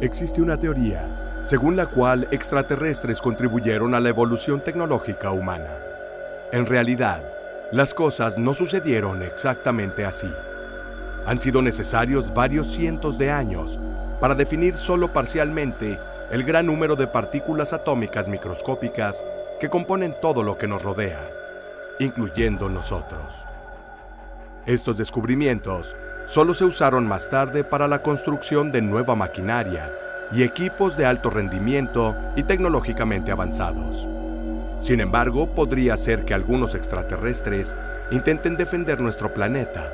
Existe una teoría según la cual extraterrestres contribuyeron a la evolución tecnológica humana. En realidad, las cosas no sucedieron exactamente así. Han sido necesarios varios cientos de años para definir solo parcialmente el gran número de partículas atómicas microscópicas que componen todo lo que nos rodea, incluyendo nosotros. Estos descubrimientos solo se usaron más tarde para la construcción de nueva maquinaria y equipos de alto rendimiento y tecnológicamente avanzados. Sin embargo, podría ser que algunos extraterrestres intenten defender nuestro planeta,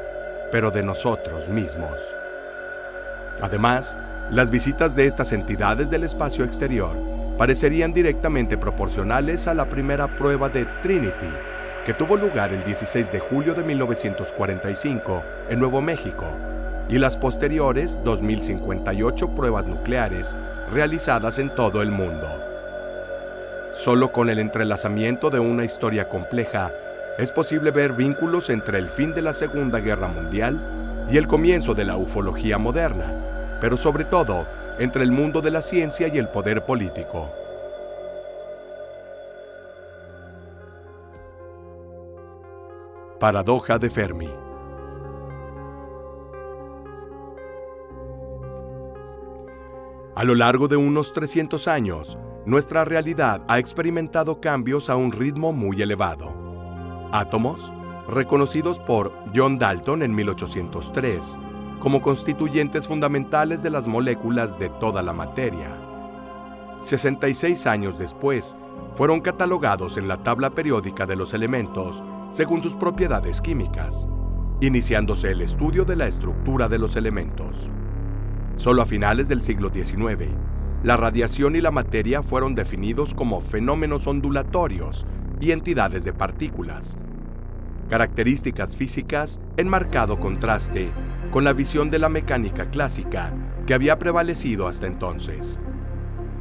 pero de nosotros mismos. Además, las visitas de estas entidades del espacio exterior parecerían directamente proporcionales a la primera prueba de Trinity, que tuvo lugar el 16 de julio de 1945 en Nuevo México, y las posteriores 2058 pruebas nucleares realizadas en todo el mundo. Solo con el entrelazamiento de una historia compleja es posible ver vínculos entre el fin de la Segunda Guerra Mundial y el comienzo de la ufología moderna, pero sobre todo entre el mundo de la ciencia y el poder político. Paradoja de Fermi. A lo largo de unos 300 años, nuestra realidad ha experimentado cambios a un ritmo muy elevado. Átomos, reconocidos por John Dalton en 1803, como constituyentes fundamentales de las moléculas de toda la materia. 66 años después, fueron catalogados en la tabla periódica de los elementos según sus propiedades químicas, iniciándose el estudio de la estructura de los elementos. Solo a finales del siglo XIX, la radiación y la materia fueron definidos como fenómenos ondulatorios y entidades de partículas, características físicas en marcado contraste con la visión de la mecánica clásica que había prevalecido hasta entonces.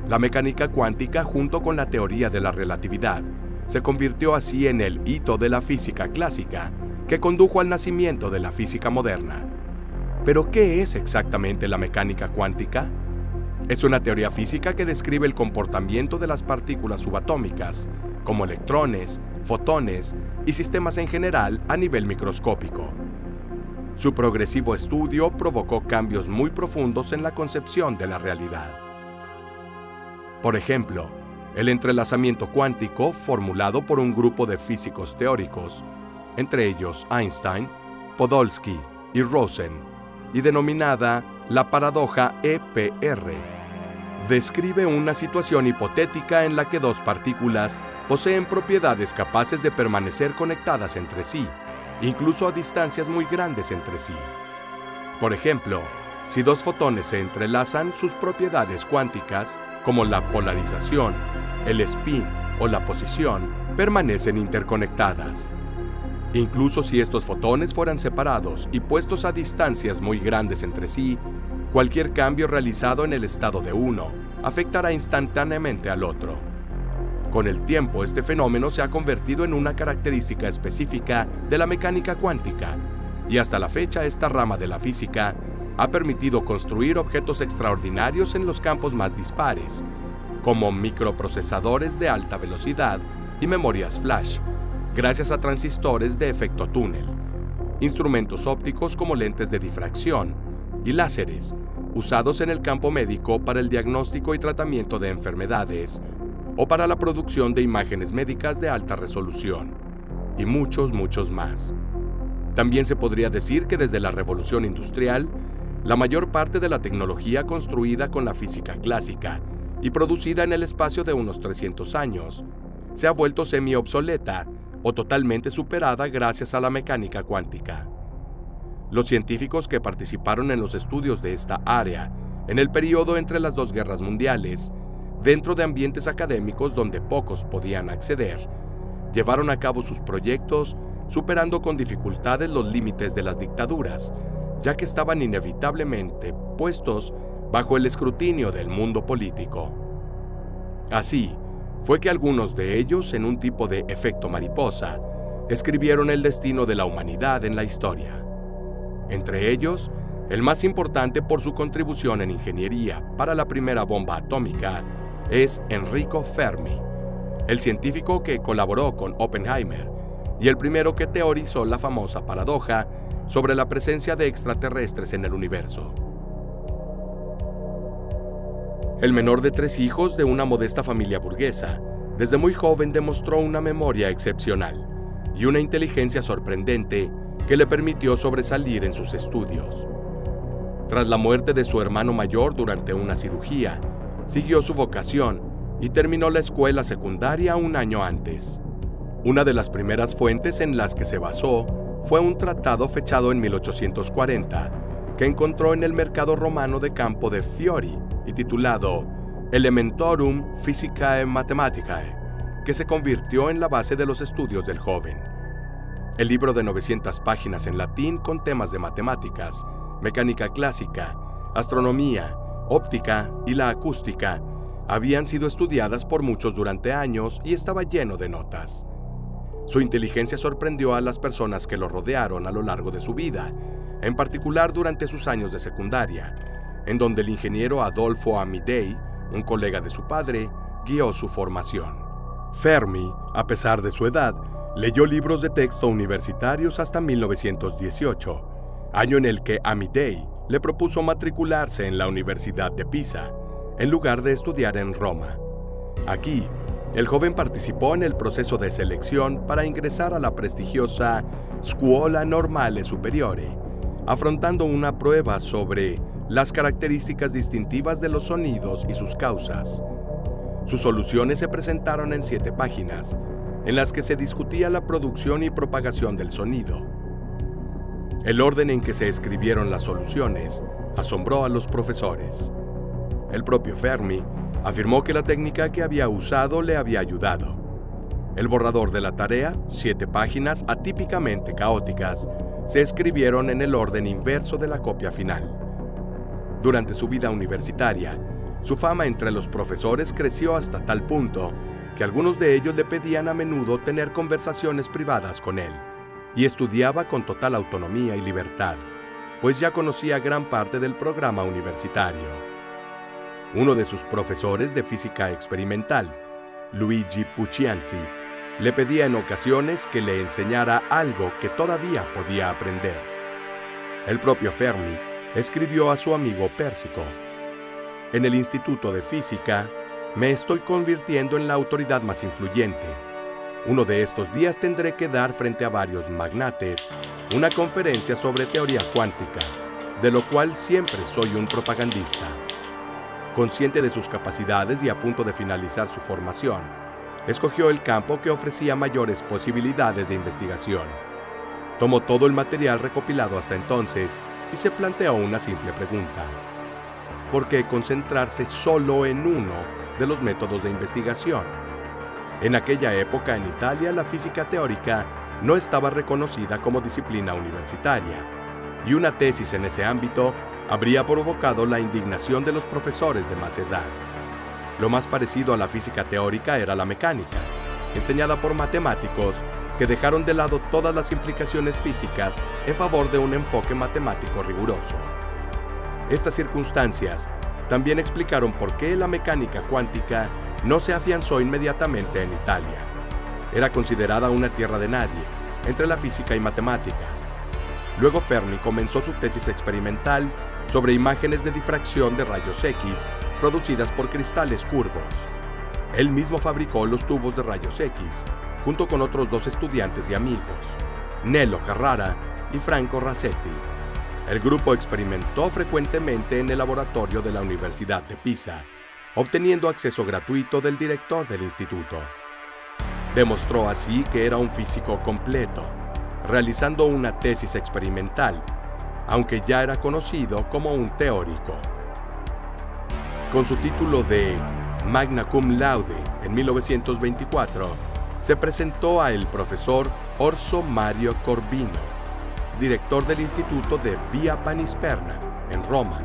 La mecánica cuántica, junto con la teoría de la relatividad, se convirtió así en el hito de la física clásica que condujo al nacimiento de la física moderna. ¿Pero qué es exactamente la mecánica cuántica? Es una teoría física que describe el comportamiento de las partículas subatómicas, como electrones, fotones y sistemas en general a nivel microscópico. Su progresivo estudio provocó cambios muy profundos en la concepción de la realidad. Por ejemplo, el entrelazamiento cuántico formulado por un grupo de físicos teóricos, entre ellos Einstein, Podolsky y Rosen, y denominada la paradoja EPR, describe una situación hipotética en la que dos partículas poseen propiedades capaces de permanecer conectadas entre sí, incluso a distancias muy grandes entre sí. Por ejemplo, si dos fotones se entrelazan, sus propiedades cuánticas, como la polarización, el spin o la posición, permanecen interconectadas. Incluso si estos fotones fueran separados y puestos a distancias muy grandes entre sí, cualquier cambio realizado en el estado de uno afectará instantáneamente al otro. Con el tiempo, este fenómeno se ha convertido en una característica específica de la mecánica cuántica, y hasta la fecha esta rama de la física ha permitido construir objetos extraordinarios en los campos más dispares, como microprocesadores de alta velocidad y memorias flash, gracias a transistores de efecto túnel, instrumentos ópticos como lentes de difracción y láseres, usados en el campo médico para el diagnóstico y tratamiento de enfermedades o para la producción de imágenes médicas de alta resolución, y muchos más. También se podría decir que desde la Revolución Industrial, la mayor parte de la tecnología construida con la física clásica y producida en el espacio de unos 300 años, se ha vuelto semi-obsoleta o totalmente superada gracias a la mecánica cuántica. Los científicos que participaron en los estudios de esta área en el periodo entre las dos guerras mundiales, dentro de ambientes académicos donde pocos podían acceder, llevaron a cabo sus proyectos superando con dificultades los límites de las dictaduras, ya que estaban inevitablemente puestos bajo el escrutinio del mundo político. Así, fue que algunos de ellos, en un tipo de efecto mariposa, escribieron el destino de la humanidad en la historia. Entre ellos, El más importante por su contribución en ingeniería para la primera bomba atómica es Enrico Fermi, el científico que colaboró con Oppenheimer y el primero que teorizó la famosa paradoja sobre la presencia de extraterrestres en el universo. El menor de 3 hijos de una modesta familia burguesa, desde muy joven demostró una memoria excepcional y una inteligencia sorprendente que le permitió sobresalir en sus estudios. Tras la muerte de su hermano mayor durante una cirugía, siguió su vocación y terminó la escuela secundaria un año antes. Una de las primeras fuentes en las que se basó fue un tratado fechado en 1840 que encontró en el mercado romano de campo de Fiori y titulado Elementorum Physicae Mathematicae, que se convirtió en la base de los estudios del joven. El libro de 900 páginas en latín con temas de matemáticas, mecánica clásica, astronomía, óptica y la acústica habían sido estudiadas por muchos durante años y estaba lleno de notas. Su inteligencia sorprendió a las personas que lo rodearon a lo largo de su vida, en particular durante sus años de secundaria, en donde el ingeniero Adolfo Amidei, un colega de su padre, guió su formación. Fermi, a pesar de su edad, leyó libros de texto universitarios hasta 1918, año en el que Amidei le propuso matricularse en la Universidad de Pisa, en lugar de estudiar en Roma. Aquí, el joven participó en el proceso de selección para ingresar a la prestigiosa Scuola Normale Superiore, afrontando una prueba sobre las características distintivas de los sonidos y sus causas. Sus soluciones se presentaron en 7 páginas, en las que se discutía la producción y propagación del sonido. El orden en que se escribieron las soluciones asombró a los profesores. El propio Fermi afirmó que la técnica que había usado le había ayudado. El borrador de la tarea, 7 páginas atípicamente caóticas, se escribieron en el orden inverso de la copia final. Durante su vida universitaria, su fama entre los profesores creció hasta tal punto que algunos de ellos le pedían a menudo tener conversaciones privadas con él, y estudiaba con total autonomía y libertad, pues ya conocía gran parte del programa universitario. Uno de sus profesores de física experimental, Luigi Puccianti, le pedía en ocasiones que le enseñara algo que todavía podía aprender. El propio Fermi escribió a su amigo Pérsico: «En el Instituto de Física me estoy convirtiendo en la autoridad más influyente. Uno de estos días tendré que dar frente a varios magnates una conferencia sobre teoría cuántica, de lo cual siempre soy un propagandista». Consciente de sus capacidades y a punto de finalizar su formación, escogió el campo que ofrecía mayores posibilidades de investigación. Tomó todo el material recopilado hasta entonces y se planteó una simple pregunta: ¿por qué concentrarse solo en uno de los métodos de investigación? En aquella época en Italia la física teórica no estaba reconocida como disciplina universitaria, y una tesis en ese ámbito habría provocado la indignación de los profesores de más edad. Lo más parecido a la física teórica era la mecánica, enseñada por matemáticos que dejaron de lado todas las implicaciones físicas en favor de un enfoque matemático riguroso. Estas circunstancias también explicaron por qué la mecánica cuántica no se afianzó inmediatamente en Italia. Era considerada una tierra de nadie entre la física y matemáticas. Luego Fermi comenzó su tesis experimental sobre imágenes de difracción de rayos X producidas por cristales curvos. Él mismo fabricó los tubos de rayos X, junto con otros 2 estudiantes y amigos, Nello Carrara y Franco Rasetti. El grupo experimentó frecuentemente en el laboratorio de la Universidad de Pisa, obteniendo acceso gratuito del director del instituto. Demostró así que era un físico completo, realizando una tesis experimental, aunque ya era conocido como un teórico. Con su título de Magna Cum Laude en 1924, se presentó a el profesor Orso Mario Corvino, director del Instituto de Via Panisperna, en Roma,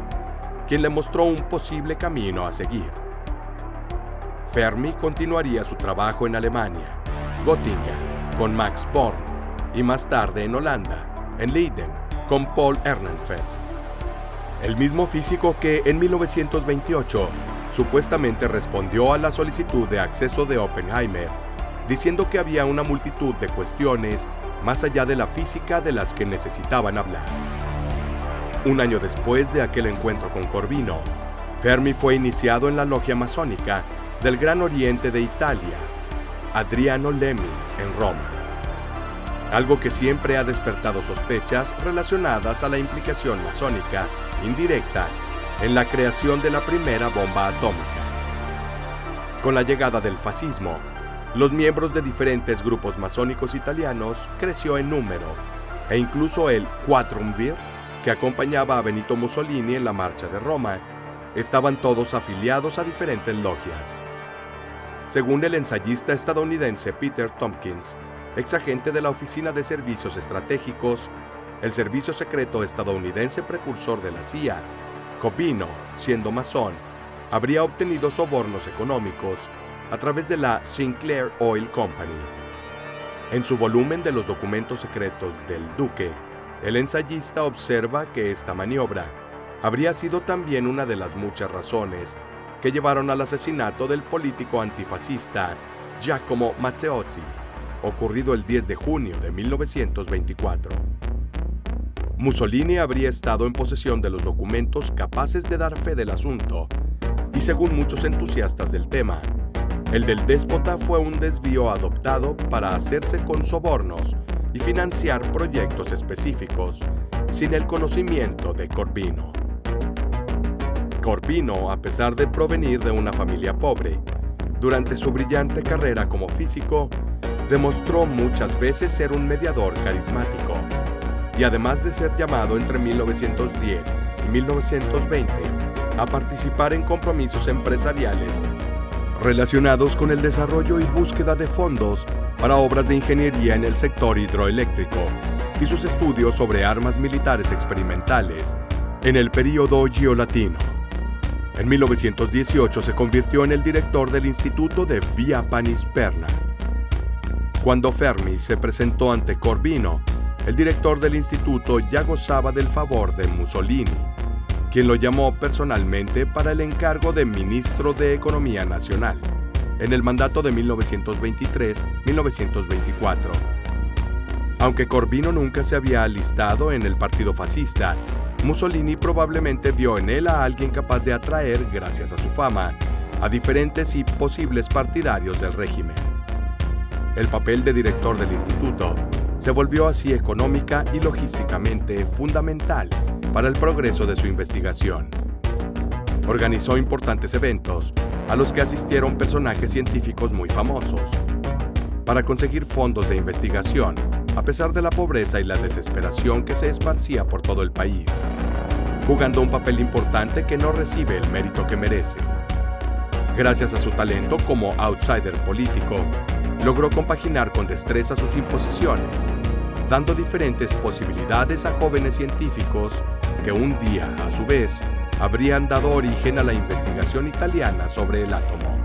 quien le mostró un posible camino a seguir. Fermi continuaría su trabajo en Alemania, Göttingen, con Max Born, y más tarde en Holanda, en Leiden, con Paul Ehrenfest. El mismo físico que en 1928 supuestamente respondió a la solicitud de acceso de Oppenheimer, diciendo que había una multitud de cuestiones más allá de la física de las que necesitaban hablar. Un año después de aquel encuentro con Corvino, Fermi fue iniciado en la logia masónica del Gran Oriente de Italia, Adriano Lemmi, en Roma. Algo que siempre ha despertado sospechas relacionadas a la implicación masónica indirecta en la creación de la primera bomba atómica. Con la llegada del fascismo, los miembros de diferentes grupos masónicos italianos creció en número, e incluso el Quattrumvir, que acompañaba a Benito Mussolini en la Marcha de Roma, estaban todos afiliados a diferentes logias. Según el ensayista estadounidense Peter Tompkins, exagente de la Oficina de Servicios Estratégicos, el servicio secreto estadounidense precursor de la CIA, Corvino, siendo masón, habría obtenido sobornos económicos a través de la Sinclair Oil Company. En su volumen de los documentos secretos del Duque, el ensayista observa que esta maniobra habría sido también una de las muchas razones que llevaron al asesinato del político antifascista Giacomo Matteotti, ocurrido el 10 de junio de 1924. Mussolini habría estado en posesión de los documentos capaces de dar fe del asunto, y según muchos entusiastas del tema, el del déspota fue un desvío adoptado para hacerse con sobornos y financiar proyectos específicos, sin el conocimiento de Corvino. Corvino, a pesar de provenir de una familia pobre, durante su brillante carrera como físico, demostró muchas veces ser un mediador carismático, y además de ser llamado entre 1910 y 1920 a participar en compromisos empresariales relacionados con el desarrollo y búsqueda de fondos para obras de ingeniería en el sector hidroeléctrico y sus estudios sobre armas militares experimentales en el período giolatino. En 1918 se convirtió en el director del Instituto de Via Panisperna. Cuando Fermi se presentó ante Corvino, el director del instituto ya gozaba del favor de Mussolini, quien lo llamó personalmente para el encargo de ministro de Economía Nacional, en el mandato de 1923-1924. Aunque Corvino nunca se había alistado en el partido fascista, Mussolini probablemente vio en él a alguien capaz de atraer, gracias a su fama, a diferentes y posibles partidarios del régimen. El papel de director del instituto se volvió así económica y logísticamente fundamental para el progreso de su investigación. Organizó importantes eventos a los que asistieron personajes científicos muy famosos. Para conseguir fondos de investigación, a pesar de la pobreza y la desesperación que se esparcía por todo el país, jugando un papel importante que no recibe el mérito que merece. Gracias a su talento como outsider político, logró compaginar con destreza sus imposiciones, dando diferentes posibilidades a jóvenes científicos que un día, a su vez, habrían dado origen a la investigación italiana sobre el átomo.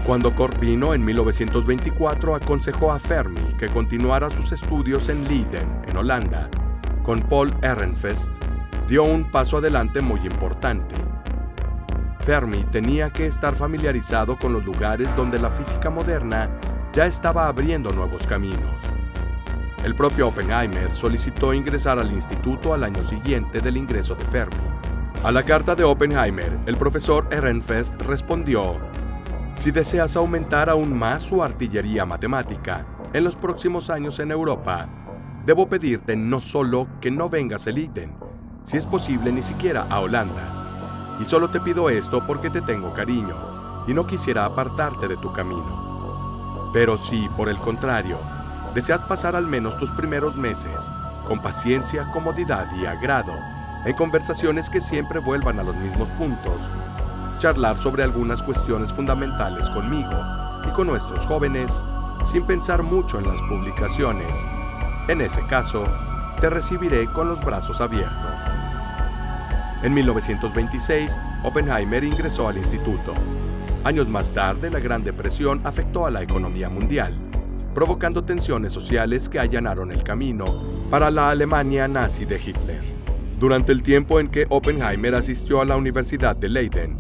Cuando Corvino en 1924 aconsejó a Fermi que continuara sus estudios en Leiden, en Holanda, con Paul Ehrenfest, dio un paso adelante muy importante. Fermi tenía que estar familiarizado con los lugares donde la física moderna ya estaba abriendo nuevos caminos. El propio Oppenheimer solicitó ingresar al instituto al año siguiente del ingreso de Fermi. A la carta de Oppenheimer, el profesor Ehrenfest respondió: «Si deseas aumentar aún más su artillería matemática en los próximos años en Europa, debo pedirte no solo que no vengas a Leiden, si es posible ni siquiera a Holanda. Y solo te pido esto porque te tengo cariño y no quisiera apartarte de tu camino. Pero si, por el contrario, deseas pasar al menos tus primeros meses, con paciencia, comodidad y agrado, en conversaciones que siempre vuelvan a los mismos puntos, charlar sobre algunas cuestiones fundamentales conmigo y con nuestros jóvenes, sin pensar mucho en las publicaciones, en ese caso, te recibiré con los brazos abiertos». En 1926, Oppenheimer ingresó al instituto. Años más tarde, la Gran Depresión afectó a la economía mundial, provocando tensiones sociales que allanaron el camino para la Alemania nazi de Hitler. Durante el tiempo en que Oppenheimer asistió a la Universidad de Leiden,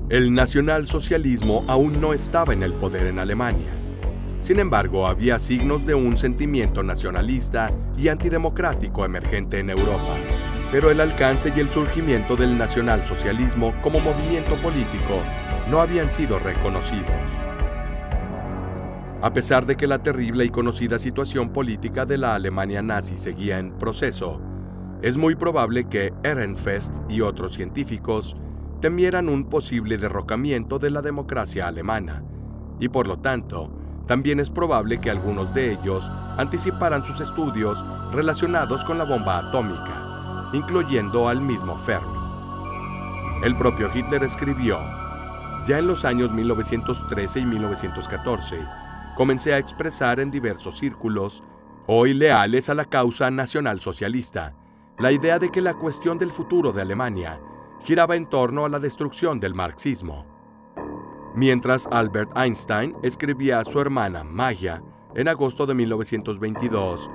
el nacionalsocialismo aún no estaba en el poder en Alemania. Sin embargo, había signos de un sentimiento nacionalista y antidemocrático emergente en Europa, pero el alcance y el surgimiento del nacionalsocialismo como movimiento político no habían sido reconocidos. A pesar de que la terrible y conocida situación política de la Alemania nazi seguía en proceso, es muy probable que Ehrenfest y otros científicos temieran un posible derrocamiento de la democracia alemana, y por lo tanto, también es probable que algunos de ellos anticiparan sus estudios relacionados con la bomba atómica, incluyendo al mismo Fermi. El propio Hitler escribió: «Ya en los años 1913 y 1914, comencé a expresar en diversos círculos, hoy leales a la causa nacionalsocialista, la idea de que la cuestión del futuro de Alemania giraba en torno a la destrucción del marxismo». Mientras Albert Einstein escribía a su hermana Maya en agosto de 1922,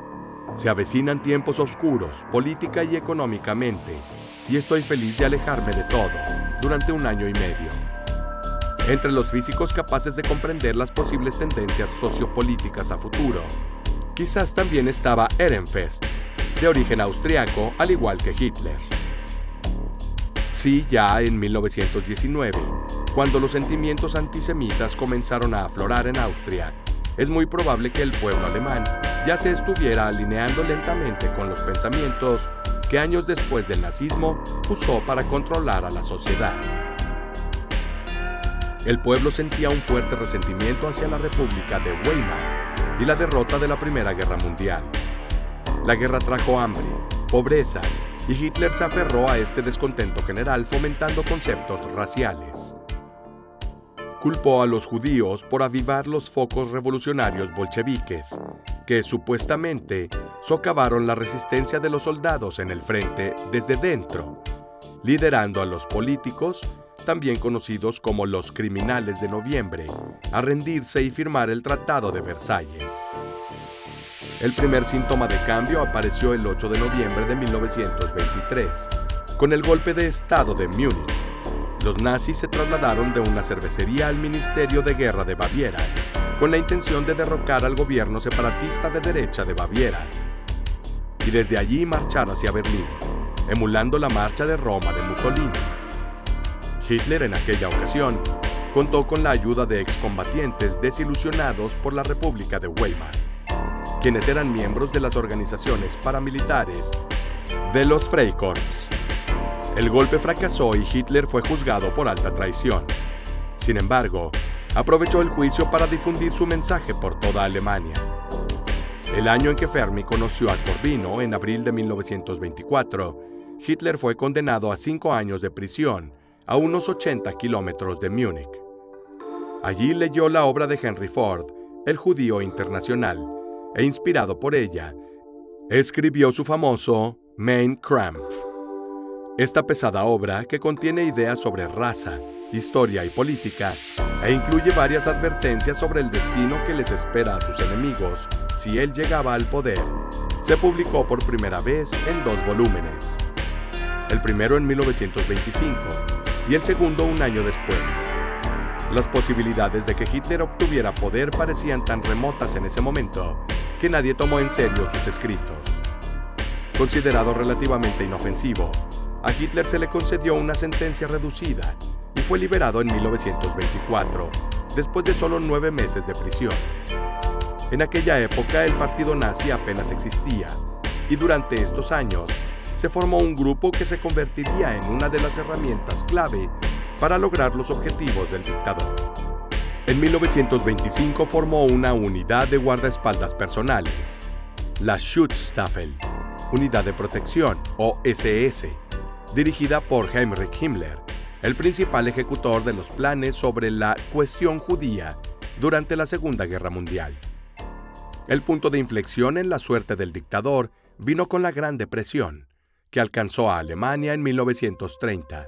«Se avecinan tiempos oscuros, política y económicamente, y estoy feliz de alejarme de todo durante 1 año y medio». Entre los físicos capaces de comprender las posibles tendencias sociopolíticas a futuro, quizás también estaba Ehrenfest, de origen austriaco al igual que Hitler. Sí, ya en 1919, cuando los sentimientos antisemitas comenzaron a aflorar en Austria, es muy probable que el pueblo alemán ya se estuviera alineando lentamente con los pensamientos que años después del nazismo usó para controlar a la sociedad. El pueblo sentía un fuerte resentimiento hacia la República de Weimar y la derrota de la Primera Guerra Mundial. La guerra trajo hambre, pobreza, y Hitler se aferró a este descontento general fomentando conceptos raciales. Culpó a los judíos por avivar los focos revolucionarios bolcheviques, que supuestamente socavaron la resistencia de los soldados en el frente desde dentro, liderando a los políticos, también conocidos como los criminales de noviembre, a rendirse y firmar el Tratado de Versalles. El primer síntoma de cambio apareció el 8 de noviembre de 1923, con el golpe de Estado de Múnich. Los nazis se trasladaron de una cervecería al Ministerio de Guerra de Baviera, con la intención de derrocar al gobierno separatista de derecha de Baviera, y desde allí marchar hacia Berlín, emulando la marcha de Roma de Mussolini. Hitler, en aquella ocasión, contó con la ayuda de excombatientes desilusionados por la República de Weimar, quienes eran miembros de las organizaciones paramilitares de los Freikorps. El golpe fracasó y Hitler fue juzgado por alta traición. Sin embargo, aprovechó el juicio para difundir su mensaje por toda Alemania. El año en que Fermi conoció a Corvino, en abril de 1924, Hitler fue condenado a 5 años de prisión a unos 80 kilómetros de Múnich. Allí leyó la obra de Henry Ford, El judío internacional, e inspirado por ella, escribió su famoso Mein Kampf. Esta pesada obra, que contiene ideas sobre raza, historia y política, e incluye varias advertencias sobre el destino que les espera a sus enemigos si él llegaba al poder, se publicó por primera vez en 2 volúmenes. El primero en 1925 y el segundo 1 año después. Las posibilidades de que Hitler obtuviera poder parecían tan remotas en ese momento que nadie tomó en serio sus escritos. Considerado relativamente inofensivo, a Hitler se le concedió una sentencia reducida y fue liberado en 1924, después de solo 9 meses de prisión. En aquella época el partido nazi apenas existía, y durante estos años se formó un grupo que se convertiría en una de las herramientas clave para lograr los objetivos del dictador. En 1925 formó una unidad de guardaespaldas personales, la Schutzstaffel, Unidad de Protección, o SS, dirigida por Heinrich Himmler, el principal ejecutor de los planes sobre la cuestión judía durante la Segunda Guerra Mundial. El punto de inflexión en la suerte del dictador vino con la Gran Depresión, que alcanzó a Alemania en 1930,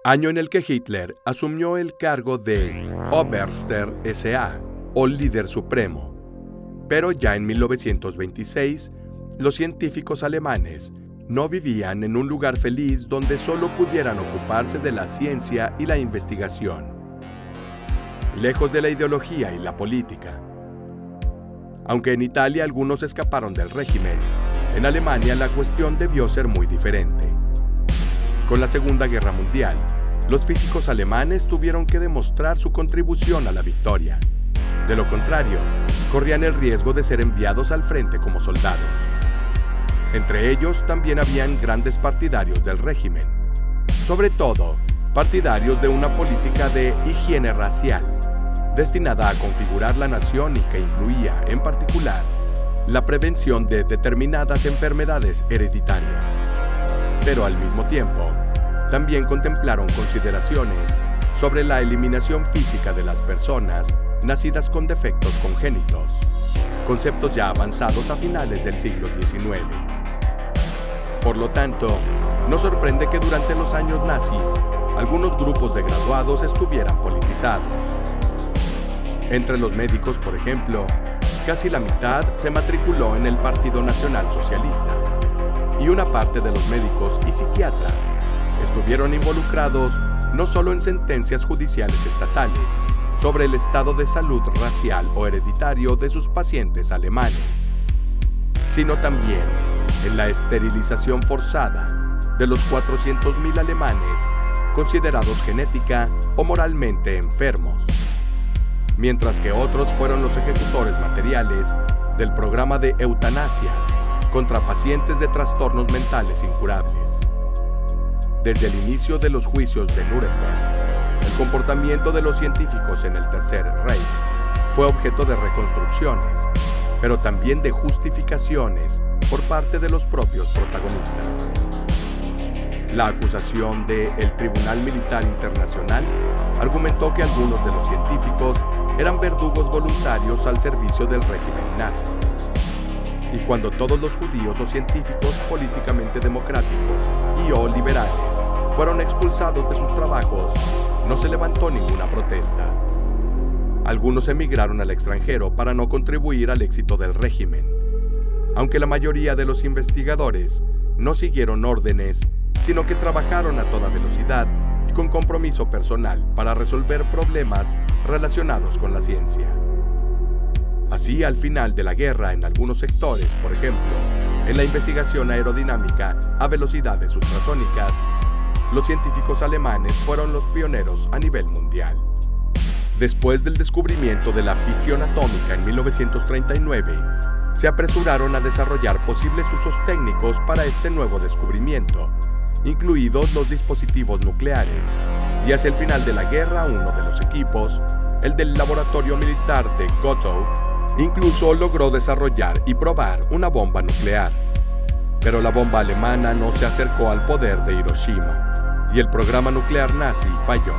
año en el que Hitler asumió el cargo de Oberster SA, o líder supremo. Pero ya en 1926, los científicos alemanes no vivían en un lugar feliz donde solo pudieran ocuparse de la ciencia y la investigación, lejos de la ideología y la política. Aunque en Italia algunos escaparon del régimen, en Alemania la cuestión debió ser muy diferente. Con la Segunda Guerra Mundial, los físicos alemanes tuvieron que demostrar su contribución a la victoria. De lo contrario, corrían el riesgo de ser enviados al frente como soldados. Entre ellos también habían grandes partidarios del régimen, sobre todo partidarios de una política de higiene racial, destinada a configurar la nación y que incluía, en particular, la prevención de determinadas enfermedades hereditarias. Pero al mismo tiempo, también contemplaron consideraciones sobre la eliminación física de las personas nacidas con defectos congénitos, conceptos ya avanzados a finales del siglo XIX. Por lo tanto, no sorprende que durante los años nazis, algunos grupos de graduados estuvieran politizados. Entre los médicos, por ejemplo, casi la mitad se matriculó en el Partido Nacional Socialista, y una parte de los médicos y psiquiatras estuvieron involucrados no solo en sentencias judiciales estatales sobre el estado de salud racial o hereditario de sus pacientes alemanes, sino también en la esterilización forzada de los 400.000 alemanes considerados genética o moralmente enfermos, mientras que otros fueron los ejecutores materiales del programa de eutanasia contra pacientes de trastornos mentales incurables. Desde el inicio de los juicios de Nuremberg, el comportamiento de los científicos en el Tercer Reich fue objeto de reconstrucciones, pero también de justificaciones por parte de los propios protagonistas. La acusación del Tribunal Militar Internacional argumentó que algunos de los científicos eran verdugos voluntarios al servicio del régimen nazi. Y cuando todos los judíos o científicos políticamente democráticos y o liberales fueron expulsados de sus trabajos, no se levantó ninguna protesta. Algunos emigraron al extranjero para no contribuir al éxito del régimen, aunque la mayoría de los investigadores no siguieron órdenes, sino que trabajaron a toda velocidad y con compromiso personal para resolver problemas relacionados con la ciencia. Así, al final de la guerra, en algunos sectores, por ejemplo, en la investigación aerodinámica a velocidades ultrasónicas, los científicos alemanes fueron los pioneros a nivel mundial. Después del descubrimiento de la fisión atómica en 1939, se apresuraron a desarrollar posibles usos técnicos para este nuevo descubrimiento, incluidos los dispositivos nucleares, y hacia el final de la guerra uno de los equipos, el del laboratorio militar de Gotha, incluso logró desarrollar y probar una bomba nuclear. Pero la bomba alemana no se acercó al poder de Hiroshima, y el programa nuclear nazi falló.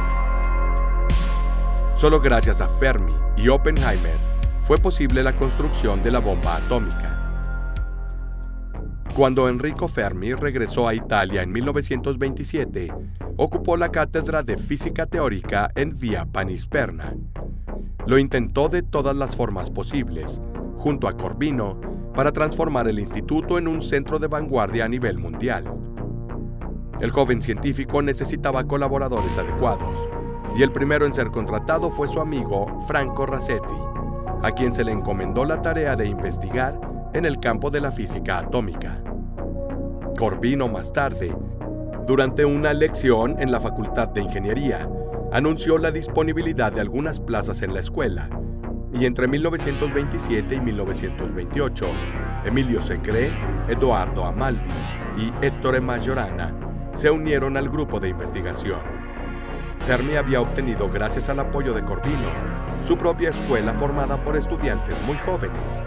Solo gracias a Fermi y Oppenheimer fue posible la construcción de la bomba atómica. Cuando Enrico Fermi regresó a Italia en 1927, ocupó la cátedra de física teórica en Via Panisperna. Lo intentó de todas las formas posibles, junto a Corvino, para transformar el instituto en un centro de vanguardia a nivel mundial. El joven científico necesitaba colaboradores adecuados, y el primero en ser contratado fue su amigo Franco Rasetti, a quien se le encomendó la tarea de investigar en el campo de la física atómica. Corvino más tarde, durante una lección en la Facultad de Ingeniería, anunció la disponibilidad de algunas plazas en la escuela, y entre 1927 y 1928, Emilio Segre, Edoardo Amaldi y Ettore Majorana se unieron al grupo de investigación. Fermi había obtenido, gracias al apoyo de Corvino, su propia escuela formada por estudiantes muy jóvenes,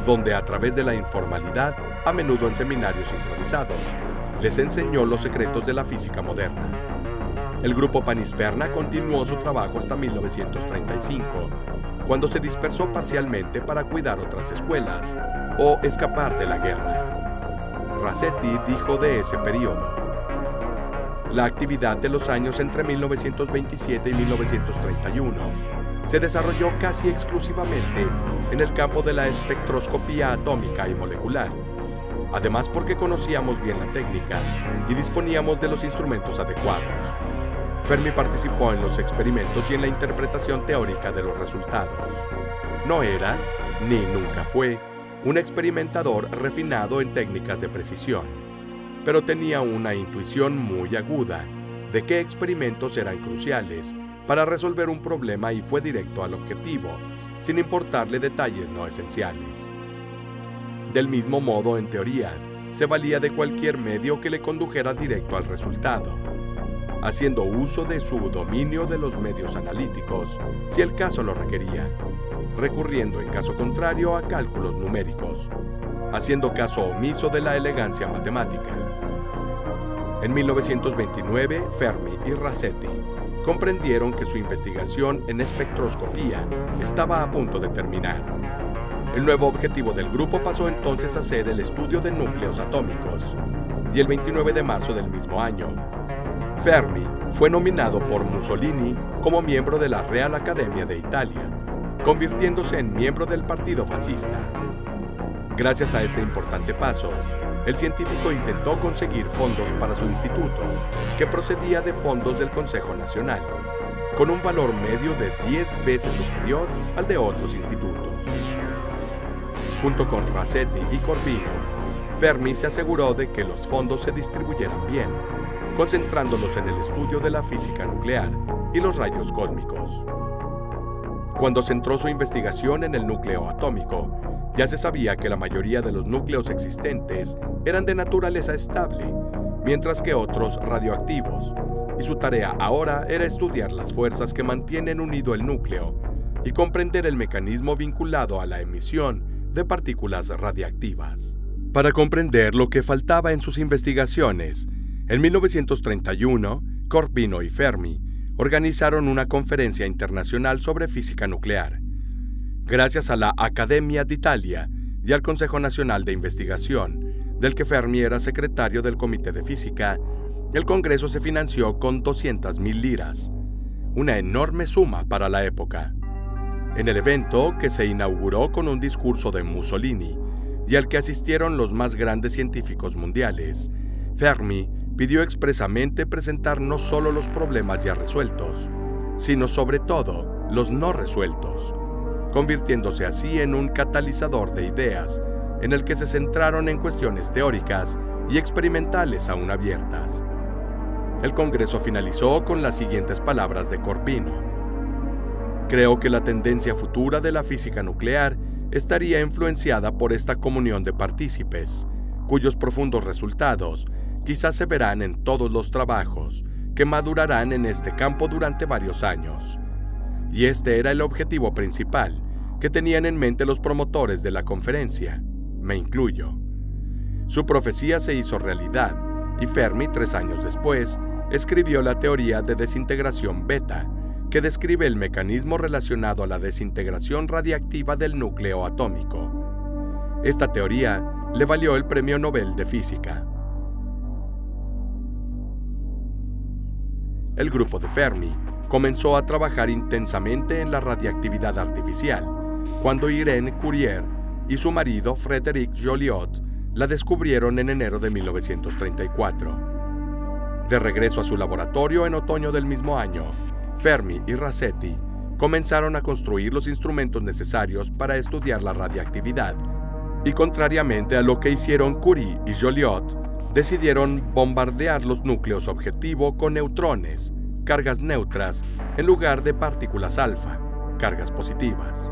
donde a través de la informalidad, a menudo en seminarios improvisados, les enseñó los secretos de la física moderna. El grupo Panisperna continuó su trabajo hasta 1935, cuando se dispersó parcialmente para cuidar otras escuelas o escapar de la guerra. Rasetti dijo de ese periodo: la actividad de los años entre 1927 y 1931 se desarrolló casi exclusivamente en el campo de la espectroscopía atómica y molecular, además porque conocíamos bien la técnica y disponíamos de los instrumentos adecuados. Fermi participó en los experimentos y en la interpretación teórica de los resultados. No era, ni nunca fue, un experimentador refinado en técnicas de precisión, pero tenía una intuición muy aguda de qué experimentos eran cruciales para resolver un problema y fue directo al objetivo, sin importarle detalles no esenciales. Del mismo modo, en teoría, se valía de cualquier medio que le condujera directo al resultado, haciendo uso de su dominio de los medios analíticos, si el caso lo requería, recurriendo en caso contrario a cálculos numéricos, haciendo caso omiso de la elegancia matemática. En 1929, Fermi y Rasetti comprendieron que su investigación en espectroscopía estaba a punto de terminar. El nuevo objetivo del grupo pasó entonces a ser el estudio de núcleos atómicos, y el 29 de marzo del mismo año, Fermi fue nominado por Mussolini como miembro de la Real Academia de Italia, convirtiéndose en miembro del partido fascista. Gracias a este importante paso, el científico intentó conseguir fondos para su instituto, que procedía de fondos del Consejo Nacional, con un valor medio de 10 veces superior al de otros institutos. Junto con Rasetti y Corvino, Fermi se aseguró de que los fondos se distribuyeran bien, concentrándolos en el estudio de la física nuclear y los rayos cósmicos. Cuando centró su investigación en el núcleo atómico, ya se sabía que la mayoría de los núcleos existentes eran de naturaleza estable, mientras que otros radioactivos, y su tarea ahora era estudiar las fuerzas que mantienen unido el núcleo y comprender el mecanismo vinculado a la emisión de partículas radiactivas. Para comprender lo que faltaba en sus investigaciones, en 1931, Corvino y Fermi organizaron una conferencia internacional sobre física nuclear. Gracias a la Accademia d'Italia y al Consejo Nacional de Investigación, del que Fermi era secretario del Comité de Física, el congreso se financió con 200.000 liras, una enorme suma para la época. En el evento, que se inauguró con un discurso de Mussolini y al que asistieron los más grandes científicos mundiales, Fermi pidió expresamente presentar no solo los problemas ya resueltos, sino sobre todo los no resueltos, convirtiéndose así en un catalizador de ideas en el que se centraron en cuestiones teóricas y experimentales aún abiertas. El Congreso finalizó con las siguientes palabras de Corvino: "Creo que la tendencia futura de la física nuclear estaría influenciada por esta comunión de partícipes, cuyos profundos resultados quizás se verán en todos los trabajos que madurarán en este campo durante varios años". Y este era el objetivo principal que tenían en mente los promotores de la conferencia, me incluyo. Su profecía se hizo realidad y Fermi, 3 años después, escribió la teoría de desintegración beta, que describe el mecanismo relacionado a la desintegración radiactiva del núcleo atómico. Esta teoría le valió el Premio Nobel de Física. El grupo de Fermi comenzó a trabajar intensamente en la radiactividad artificial, cuando Irene Curie y su marido Frédéric Joliot la descubrieron en enero de 1934. De regreso a su laboratorio en otoño del mismo año, Fermi y Rasetti comenzaron a construir los instrumentos necesarios para estudiar la radiactividad, y contrariamente a lo que hicieron Curie y Joliot, decidieron bombardear los núcleos objetivo con neutrones, cargas neutras, en lugar de partículas alfa, cargas positivas.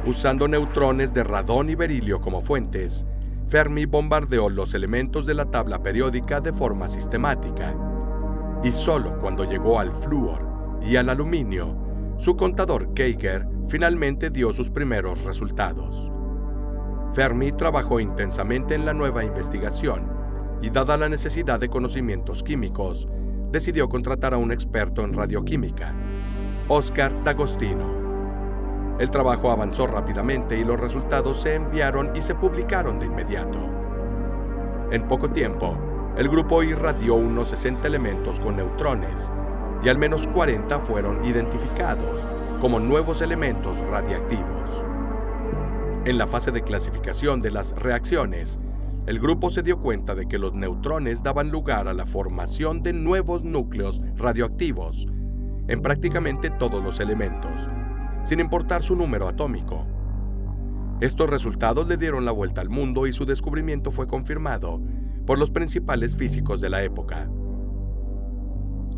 Usando neutrones de radón y berilio como fuentes, Fermi bombardeó los elementos de la tabla periódica de forma sistemática, y solo cuando llegó al flúor y al aluminio, su contador Geiger finalmente dio sus primeros resultados. Fermi trabajó intensamente en la nueva investigación y, dada la necesidad de conocimientos químicos, decidió contratar a un experto en radioquímica, Oscar D'Agostino. El trabajo avanzó rápidamente y los resultados se enviaron y se publicaron de inmediato. En poco tiempo, el grupo irradió unos 60 elementos con neutrones y al menos 40 fueron identificados como nuevos elementos radiactivos. En la fase de clasificación de las reacciones, el grupo se dio cuenta de que los neutrones daban lugar a la formación de nuevos núcleos radioactivos en prácticamente todos los elementos, sin importar su número atómico. Estos resultados le dieron la vuelta al mundo y su descubrimiento fue confirmado por los principales físicos de la época.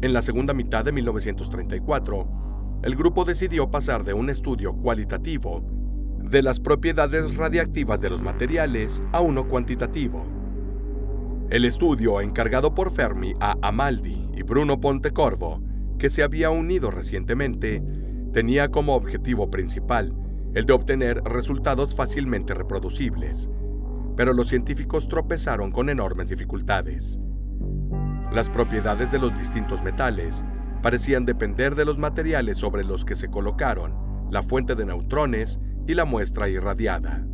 En la segunda mitad de 1934, el grupo decidió pasar de un estudio cualitativo de las propiedades radiactivas de los materiales a uno cuantitativo. El estudio encargado por Fermi a Amaldi y Bruno Pontecorvo, que se había unido recientemente, tenía como objetivo principal el de obtener resultados fácilmente reproducibles, pero los científicos tropezaron con enormes dificultades. Las propiedades de los distintos metales parecían depender de los materiales sobre los que se colocaron, la fuente de neutrones y la muestra irradiada.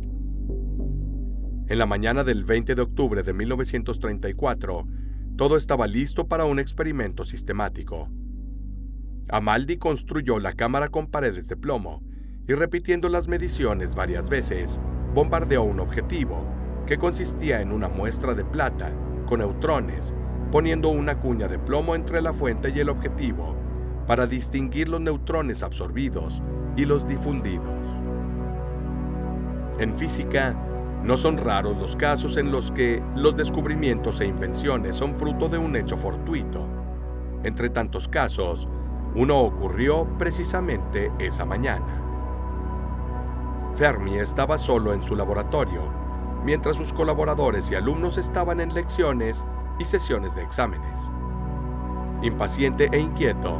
En la mañana del 20 de octubre de 1934, todo estaba listo para un experimento sistemático. Amaldi construyó la cámara con paredes de plomo y, repitiendo las mediciones varias veces, bombardeó un objetivo que consistía en una muestra de plata con neutrones, poniendo una cuña de plomo entre la fuente y el objetivo para distinguir los neutrones absorbidos y los difundidos. En física, no son raros los casos en los que los descubrimientos e invenciones son fruto de un hecho fortuito. Entre tantos casos, uno ocurrió precisamente esa mañana. Fermi estaba solo en su laboratorio, mientras sus colaboradores y alumnos estaban en lecciones y sesiones de exámenes. Impaciente e inquieto,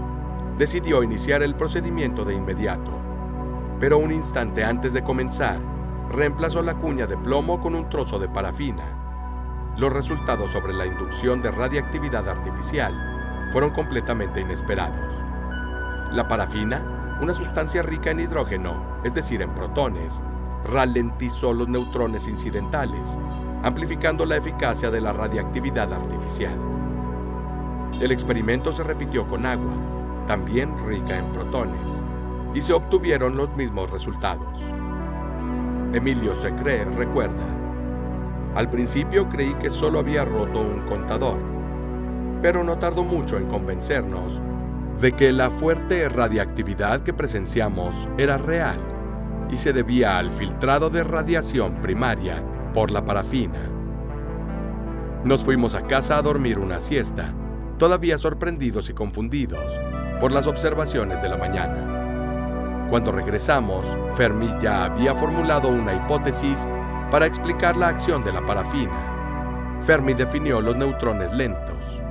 decidió iniciar el procedimiento de inmediato, pero un instante antes de comenzar, reemplazó la cuña de plomo con un trozo de parafina. Los resultados sobre la inducción de radiactividad artificial fueron completamente inesperados. La parafina, una sustancia rica en hidrógeno, es decir, en protones, ralentizó los neutrones incidentales, amplificando la eficacia de la radiactividad artificial. El experimento se repitió con agua, también rica en protones, y se obtuvieron los mismos resultados. Emilio Secret recuerda: al principio creí que solo había roto un contador, pero no tardó mucho en convencernos de que la fuerte radiactividad que presenciamos era real y se debía al filtrado de radiación primaria por la parafina. Nos fuimos a casa a dormir una siesta, todavía sorprendidos y confundidos por las observaciones de la mañana. Cuando regresamos, Fermi ya había formulado una hipótesis para explicar la acción de la parafina. Fermi definió los neutrones lentos.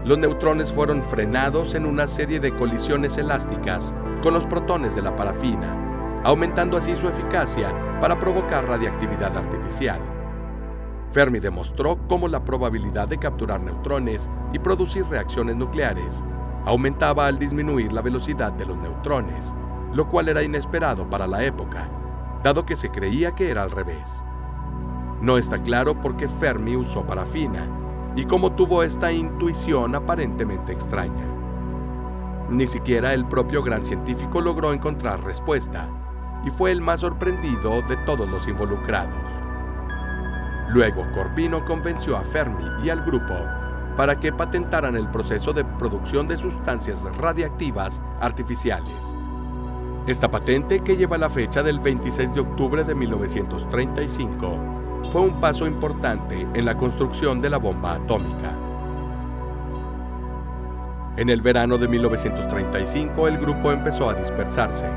Los neutrones fueron frenados en una serie de colisiones elásticas con los protones de la parafina, aumentando así su eficacia para provocar radiactividad artificial. Fermi demostró cómo la probabilidad de capturar neutrones y producir reacciones nucleares aumentaba al disminuir la velocidad de los neutrones, lo cual era inesperado para la época, dado que se creía que era al revés. No está claro por qué Fermi usó parafina y cómo tuvo esta intuición aparentemente extraña. Ni siquiera el propio gran científico logró encontrar respuesta, y fue el más sorprendido de todos los involucrados. Luego, Corvino convenció a Fermi y al grupo para que patentaran el proceso de producción de sustancias radiactivas artificiales. Esta patente, que lleva la fecha del 26 de octubre de 1935, fue un paso importante en la construcción de la bomba atómica. En el verano de 1935, el grupo empezó a dispersarse.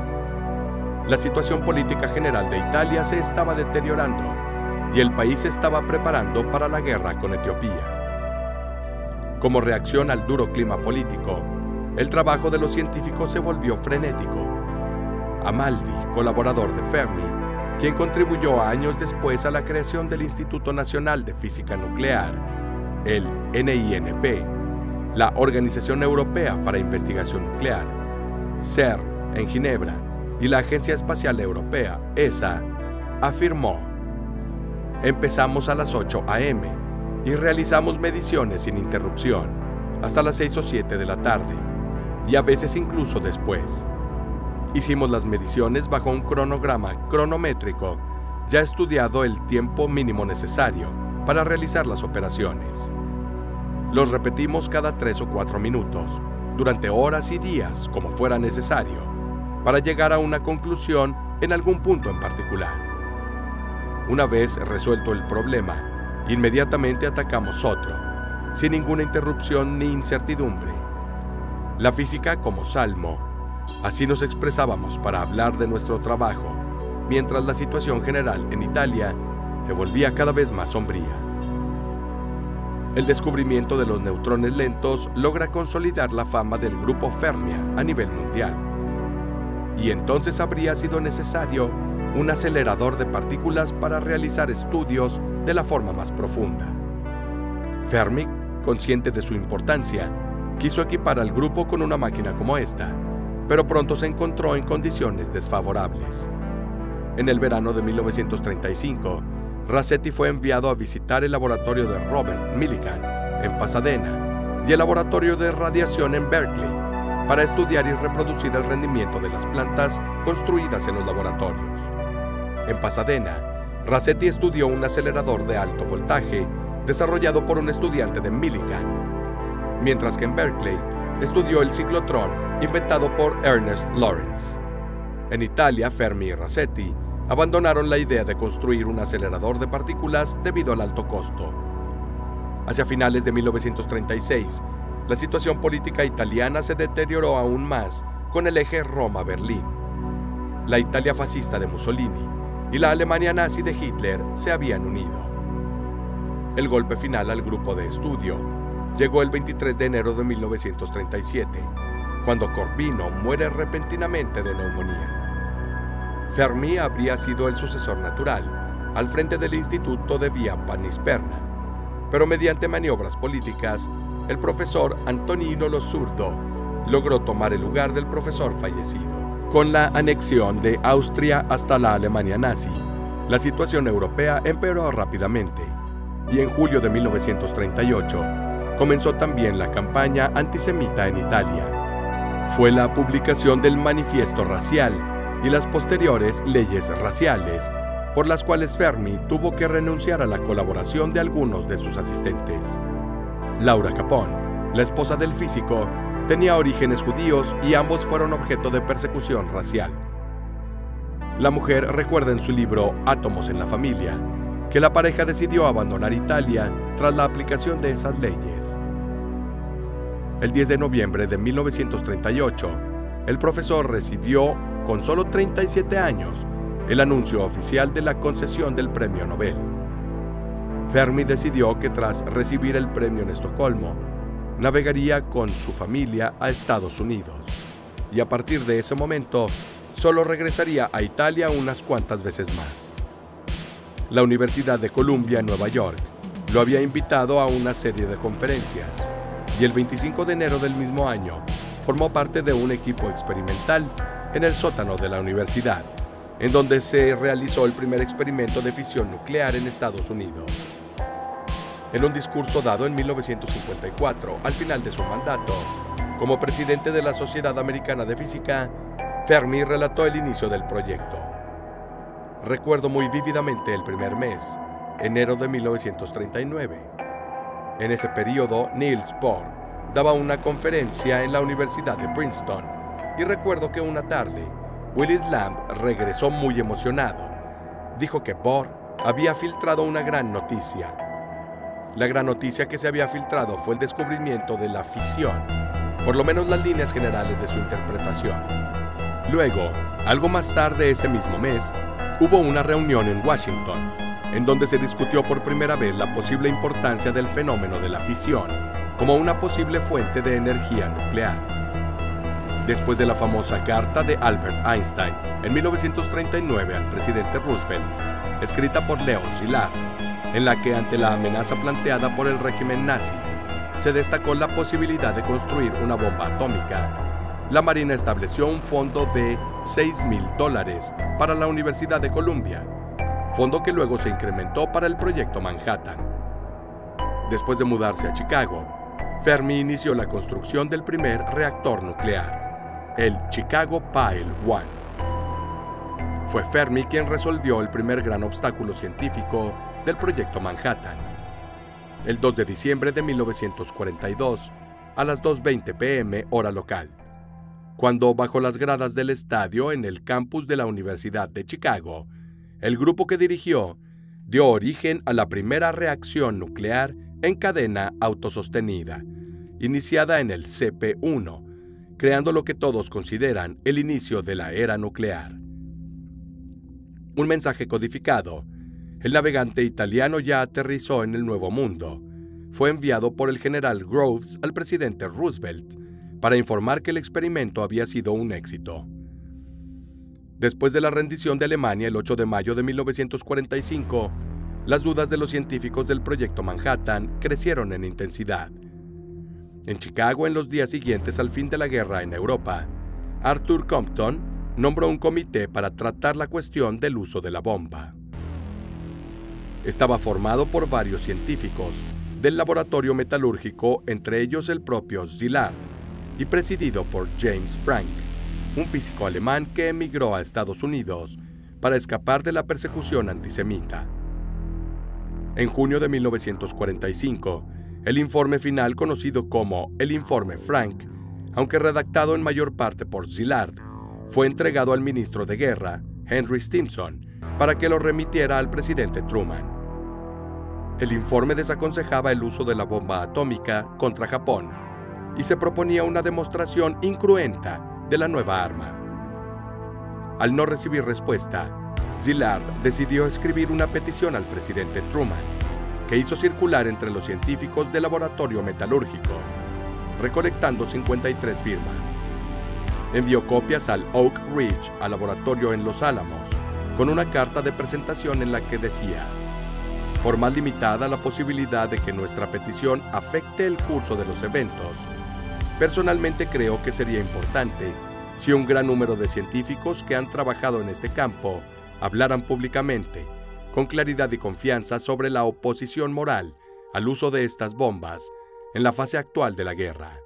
La situación política general de Italia se estaba deteriorando y el país se estaba preparando para la guerra con Etiopía. Como reacción al duro clima político, el trabajo de los científicos se volvió frenético. Amaldi, colaborador de Fermi, quien contribuyó años después a la creación del Instituto Nacional de Física Nuclear, el NINP, la Organización Europea para Investigación Nuclear, CERN en Ginebra y la Agencia Espacial Europea, ESA, afirmó: empezamos a las 8 a.m. y realizamos mediciones sin interrupción hasta las 6 o 7 de la tarde, y a veces incluso después. Hicimos las mediciones bajo un cronograma cronométrico ya ha estudiado el tiempo mínimo necesario para realizar las operaciones. Los repetimos cada 3 o 4 minutos, durante horas y días, como fuera necesario, para llegar a una conclusión en algún punto en particular. Una vez resuelto el problema, inmediatamente atacamos otro, sin ninguna interrupción ni incertidumbre. La física como salmo, así nos expresábamos para hablar de nuestro trabajo, mientras la situación general en Italia se volvía cada vez más sombría. El descubrimiento de los neutrones lentos logra consolidar la fama del grupo Fermia a nivel mundial. Y entonces habría sido necesario un acelerador de partículas para realizar estudios de la forma más profunda. Fermi, consciente de su importancia, quiso equipar al grupo con una máquina como esta, pero pronto se encontró en condiciones desfavorables. En el verano de 1935, Rasetti fue enviado a visitar el laboratorio de Robert Millikan en Pasadena y el laboratorio de radiación en Berkeley para estudiar y reproducir el rendimiento de las plantas construidas en los laboratorios. En Pasadena, Rasetti estudió un acelerador de alto voltaje desarrollado por un estudiante de Millikan, mientras que en Berkeley estudió el ciclotrón inventado por Ernest Lawrence. En Italia, Fermi y Rasetti abandonaron la idea de construir un acelerador de partículas debido al alto costo. Hacia finales de 1936, la situación política italiana se deterioró aún más con el eje Roma-Berlín. La Italia fascista de Mussolini y la Alemania nazi de Hitler se habían unido. El golpe final al grupo de estudio llegó el 23 de enero de 1937, cuando Corvino muere repentinamente de neumonía. Fermi habría sido el sucesor natural al frente del Instituto de Via Panisperna, pero mediante maniobras políticas, el profesor Antonino Losurdo logró tomar el lugar del profesor fallecido. Con la anexión de Austria hasta la Alemania nazi, la situación europea empeoró rápidamente, y en julio de 1938 comenzó también la campaña antisemita en Italia. Fue la publicación del Manifiesto Racial y las posteriores leyes raciales, por las cuales Fermi tuvo que renunciar a la colaboración de algunos de sus asistentes. Laura Capone, la esposa del físico, tenía orígenes judíos y ambos fueron objeto de persecución racial. La mujer recuerda en su libro Átomos en la familia que la pareja decidió abandonar Italia tras la aplicación de esas leyes. El 10 de noviembre de 1938, el profesor recibió, con solo 37 años, el anuncio oficial de la concesión del Premio Nobel. Fermi decidió que tras recibir el premio en Estocolmo, navegaría con su familia a Estados Unidos, y a partir de ese momento, solo regresaría a Italia unas cuantas veces más. La Universidad de Columbia en Nueva York lo había invitado a una serie de conferencias, y el 25 de enero del mismo año formó parte de un equipo experimental en el sótano de la universidad, en donde se realizó el primer experimento de fisión nuclear en Estados Unidos. En un discurso dado en 1954, al final de su mandato, como presidente de la Sociedad Americana de Física, Fermi relató el inicio del proyecto. Recuerdo muy vívidamente el primer mes, enero de 1939. En ese periodo, Niels Bohr daba una conferencia en la Universidad de Princeton, y recuerdo que una tarde, Willis Lamb regresó muy emocionado. Dijo que Bohr había filtrado una gran noticia. La gran noticia que se había filtrado fue el descubrimiento de la fisión, por lo menos las líneas generales de su interpretación. Luego, algo más tarde ese mismo mes, hubo una reunión en Washington, en donde se discutió por primera vez la posible importancia del fenómeno de la fisión como una posible fuente de energía nuclear. Después de la famosa carta de Albert Einstein en 1939 al presidente Roosevelt, escrita por Leo Szilard, en la que ante la amenaza planteada por el régimen nazi, se destacó la posibilidad de construir una bomba atómica, la Marina estableció un fondo de $6.000 para la Universidad de Columbia, fondo que luego se incrementó para el proyecto Manhattan. Después de mudarse a Chicago, Fermi inició la construcción del primer reactor nuclear, el Chicago Pile 1. Fue Fermi quien resolvió el primer gran obstáculo científico del proyecto Manhattan. El 2 de diciembre de 1942, a las 2:20 p.m. hora local, cuando bajo las gradas del estadio en el campus de la Universidad de Chicago, el grupo que dirigió dio origen a la primera reacción nuclear en cadena autosostenida, iniciada en el CP-1, creando lo que todos consideran el inicio de la era nuclear. Un mensaje codificado. El navegante italiano ya aterrizó en el Nuevo Mundo. Fue enviado por el general Groves al presidente Roosevelt para informar que el experimento había sido un éxito. Después de la rendición de Alemania el 8 de mayo de 1945, las dudas de los científicos del proyecto Manhattan crecieron en intensidad. En Chicago, en los días siguientes al fin de la guerra en Europa, Arthur Compton nombró un comité para tratar la cuestión del uso de la bomba. Estaba formado por varios científicos del laboratorio metalúrgico, entre ellos el propio Szilard, y presidido por James Frank, un físico alemán que emigró a Estados Unidos para escapar de la persecución antisemita. En junio de 1945, el informe final, conocido como el Informe Frank, aunque redactado en mayor parte por Szilard, fue entregado al ministro de Guerra, Henry Stimson, para que lo remitiera al presidente Truman. El informe desaconsejaba el uso de la bomba atómica contra Japón y se proponía una demostración incruenta de la nueva arma. Al no recibir respuesta, Szilard decidió escribir una petición al presidente Truman, que hizo circular entre los científicos del laboratorio metalúrgico, recolectando 53 firmas. Envió copias al Oak Ridge, al laboratorio en Los Álamos, con una carta de presentación en la que decía: por más limitada la posibilidad de que nuestra petición afecte el curso de los eventos, personalmente creo que sería importante si un gran número de científicos que han trabajado en este campo hablaran públicamente, con claridad y confianza, sobre la oposición moral al uso de estas bombas en la fase actual de la guerra.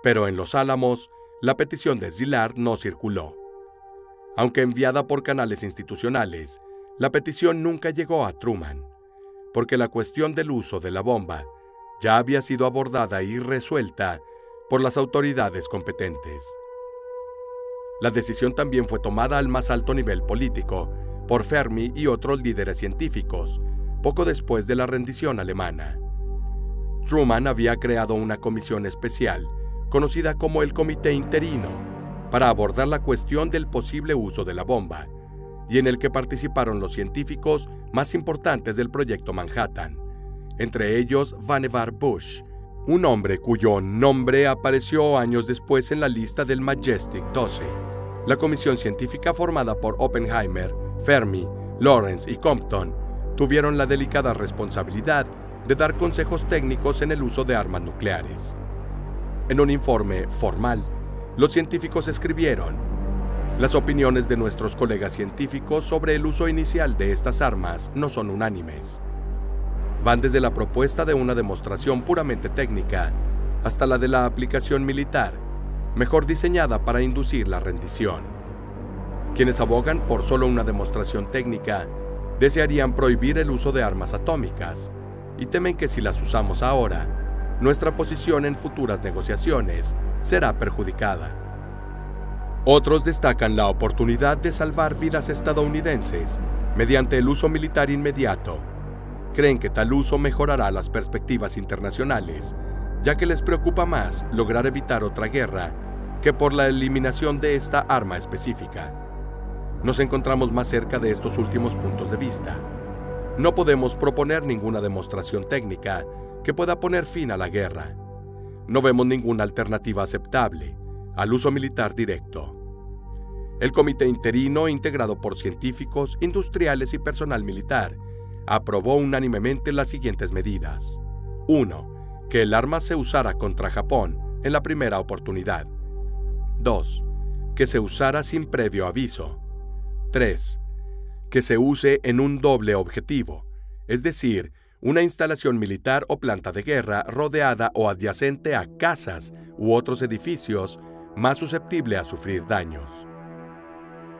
Pero en Los Álamos, la petición de Szilard no circuló. Aunque enviada por canales institucionales, la petición nunca llegó a Truman, porque la cuestión del uso de la bomba ya había sido abordada y resuelta por las autoridades competentes. La decisión también fue tomada al más alto nivel político por Fermi y otros líderes científicos, poco después de la rendición alemana. Truman había creado una comisión especial, conocida como el Comité Interino, para abordar la cuestión del posible uso de la bomba, y en el que participaron los científicos más importantes del proyecto Manhattan, entre ellos Vannevar Bush, un hombre cuyo nombre apareció años después en la lista del Majestic 12. La comisión científica, formada por Oppenheimer, Fermi, Lawrence y Compton, tuvieron la delicada responsabilidad de dar consejos técnicos en el uso de armas nucleares. En un informe formal, los científicos escribieron: las opiniones de nuestros colegas científicos sobre el uso inicial de estas armas no son unánimes. Van desde la propuesta de una demostración puramente técnica hasta la de la aplicación militar, mejor diseñada para inducir la rendición. Quienes abogan por solo una demostración técnica desearían prohibir el uso de armas atómicas y temen que si las usamos ahora, nuestra posición en futuras negociaciones será perjudicada. Otros destacan la oportunidad de salvar vidas estadounidenses mediante el uso militar inmediato. Creen que tal uso mejorará las perspectivas internacionales, ya que les preocupa más lograr evitar otra guerra que por la eliminación de esta arma específica. Nos encontramos más cerca de estos últimos puntos de vista. No podemos proponer ninguna demostración técnica que pueda poner fin a la guerra. No vemos ninguna alternativa aceptable al uso militar directo. El comité interino, integrado por científicos, industriales y personal militar, aprobó unánimemente las siguientes medidas. 1. Que el arma se usara contra Japón en la primera oportunidad. 2. Que se usara sin previo aviso. 3. Que se use en un doble objetivo, es decir, una instalación militar o planta de guerra rodeada o adyacente a casas u otros edificios más susceptible a sufrir daños.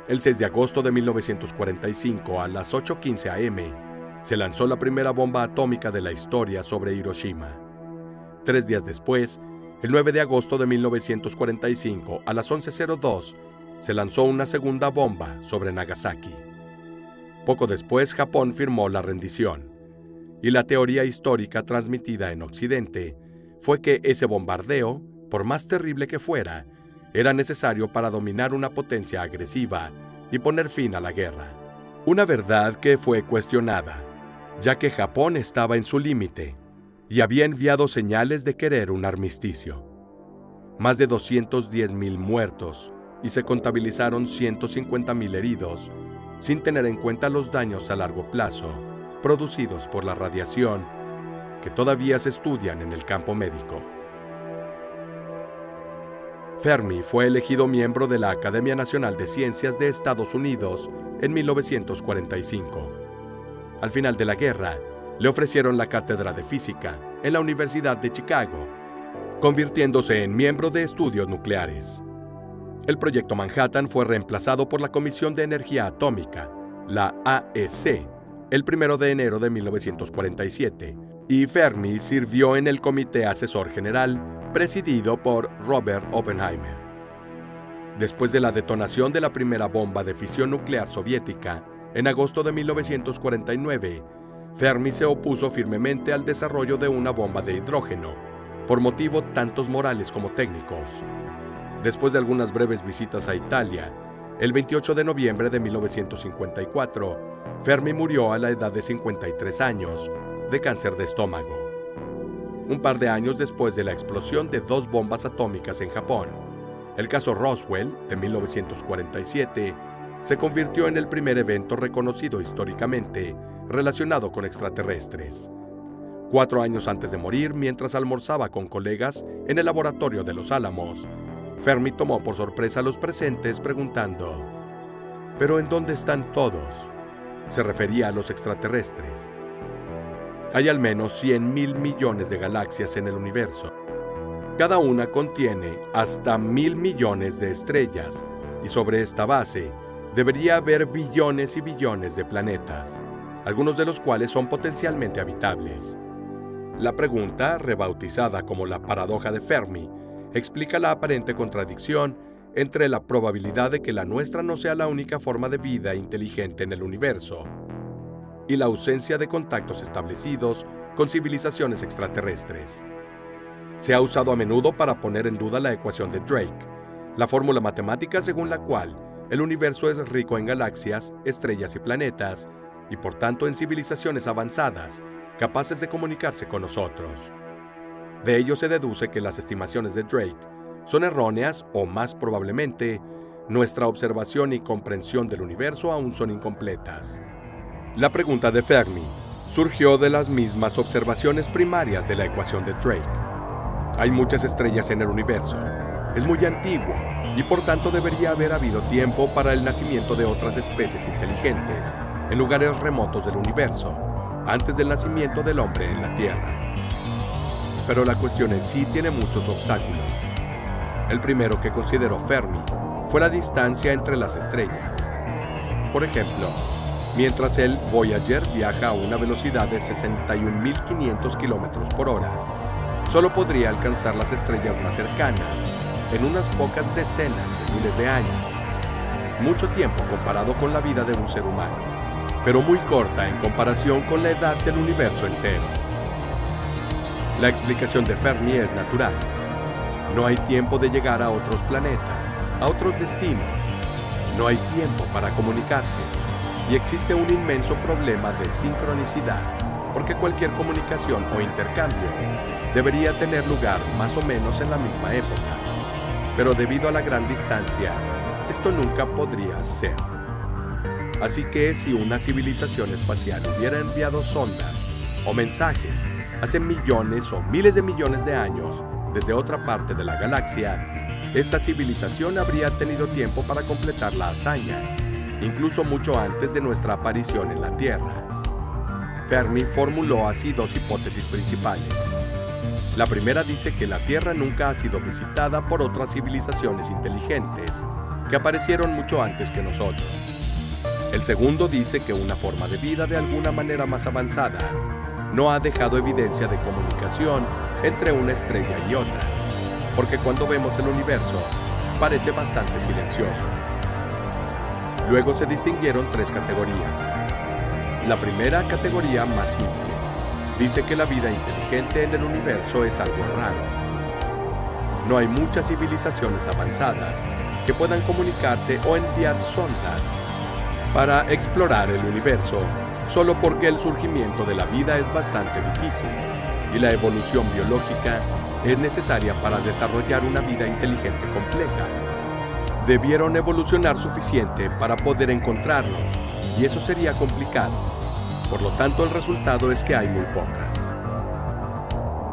El 6 de agosto de 1945, a las 8:15 am, se lanzó la primera bomba atómica de la historia sobre Hiroshima. 3 días después, el 9 de agosto de 1945, a las 11:02, se lanzó una segunda bomba sobre Nagasaki. Poco después, Japón firmó la rendición, y la teoría histórica transmitida en Occidente fue que ese bombardeo, por más terrible que fuera, era necesario para dominar una potencia agresiva y poner fin a la guerra. Una verdad que fue cuestionada, ya que Japón estaba en su límite y había enviado señales de querer un armisticio. Más de 210,000 muertos y se contabilizaron 150,000 heridos, sin tener en cuenta los daños a largo plazo producidos por la radiación que todavía se estudian en el campo médico. Fermi fue elegido miembro de la Academia Nacional de Ciencias de Estados Unidos en 1945. Al final de la guerra, le ofrecieron la cátedra de física en la Universidad de Chicago, convirtiéndose en miembro de estudios nucleares. El proyecto Manhattan fue reemplazado por la Comisión de Energía Atómica, la AEC, el 1 de enero de 1947, y Fermi sirvió en el Comité Asesor General, presidido por Robert Oppenheimer. Después de la detonación de la primera bomba de fisión nuclear soviética, en agosto de 1949, Fermi se opuso firmemente al desarrollo de una bomba de hidrógeno, por motivos tantos morales como técnicos. Después de algunas breves visitas a Italia, el 28 de noviembre de 1954, Fermi murió a la edad de 53 años, de cáncer de estómago. Un par de años después de la explosión de 2 bombas atómicas en Japón, el caso Roswell, de 1947, se convirtió en el primer evento reconocido históricamente relacionado con extraterrestres. 4 años antes de morir, mientras almorzaba con colegas en el laboratorio de Los Álamos, Fermi tomó por sorpresa a los presentes preguntando: ¿pero en dónde están todos? Se refería a los extraterrestres. Hay al menos 100,000 millones de galaxias en el universo. Cada una contiene hasta 1,000 millones de estrellas, y sobre esta base debería haber billones y billones de planetas, algunos de los cuales son potencialmente habitables. La pregunta, rebautizada como la paradoja de Fermi, explica la aparente contradicción entre la probabilidad de que la nuestra no sea la única forma de vida inteligente en el universo y la ausencia de contactos establecidos con civilizaciones extraterrestres. Se ha usado a menudo para poner en duda la ecuación de Drake, la fórmula matemática según la cual el universo es rico en galaxias, estrellas y planetas, y por tanto en civilizaciones avanzadas, capaces de comunicarse con nosotros. De ello se deduce que las estimaciones de Drake son erróneas o, más probablemente, nuestra observación y comprensión del universo aún son incompletas. La pregunta de Fermi surgió de las mismas observaciones primarias de la ecuación de Drake. Hay muchas estrellas en el universo. Es muy antiguo y por tanto debería haber habido tiempo para el nacimiento de otras especies inteligentes en lugares remotos del universo, antes del nacimiento del hombre en la Tierra. Pero la cuestión en sí tiene muchos obstáculos. El primero que consideró Fermi fue la distancia entre las estrellas. Por ejemplo, mientras el Voyager viaja a una velocidad de 61.500 km por hora, solo podría alcanzar las estrellas más cercanas en unas pocas decenas de miles de años. Mucho tiempo comparado con la vida de un ser humano, pero muy corta en comparación con la edad del universo entero. La explicación de Fermi es natural. No hay tiempo de llegar a otros planetas, a otros destinos. No hay tiempo para comunicarse. Y existe un inmenso problema de sincronicidad, porque cualquier comunicación o intercambio debería tener lugar más o menos en la misma época. Pero debido a la gran distancia, esto nunca podría ser. Así que si una civilización espacial hubiera enviado sondas o mensajes hace millones o miles de millones de años desde otra parte de la galaxia, esta civilización habría tenido tiempo para completar la hazaña, incluso mucho antes de nuestra aparición en la Tierra. Fermi formuló así 2 hipótesis principales. La primera dice que la Tierra nunca ha sido visitada por otras civilizaciones inteligentes que aparecieron mucho antes que nosotros. El segundo dice que una forma de vida de alguna manera más avanzada no ha dejado evidencia de comunicación entre una estrella y otra, porque cuando vemos el universo parece bastante silencioso. Luego se distinguieron tres categorías. La primera categoría, más simple, dice que la vida inteligente en el universo es algo raro. No hay muchas civilizaciones avanzadas que puedan comunicarse o enviar sondas para explorar el universo, solo porque el surgimiento de la vida es bastante difícil y la evolución biológica es necesaria para desarrollar una vida inteligente compleja. Debieron evolucionar suficiente para poder encontrarnos, y eso sería complicado. Por lo tanto, el resultado es que hay muy pocas.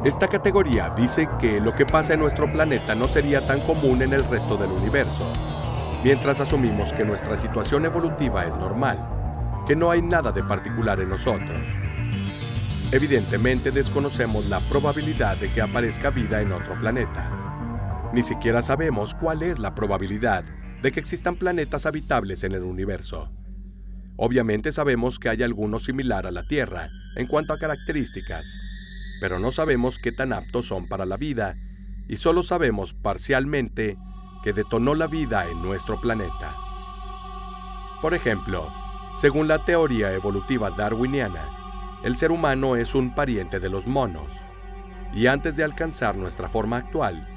Esta categoría dice que lo que pasa en nuestro planeta no sería tan común en el resto del universo, mientras asumimos que nuestra situación evolutiva es normal, que no hay nada de particular en nosotros. Evidentemente desconocemos la probabilidad de que aparezca vida en otro planeta. Ni siquiera sabemos cuál es la probabilidad de que existan planetas habitables en el universo. Obviamente sabemos que hay alguno similar a la Tierra en cuanto a características, pero no sabemos qué tan aptos son para la vida, y solo sabemos parcialmente que detonó la vida en nuestro planeta. Por ejemplo, según la teoría evolutiva darwiniana, el ser humano es un pariente de los monos, y antes de alcanzar nuestra forma actual,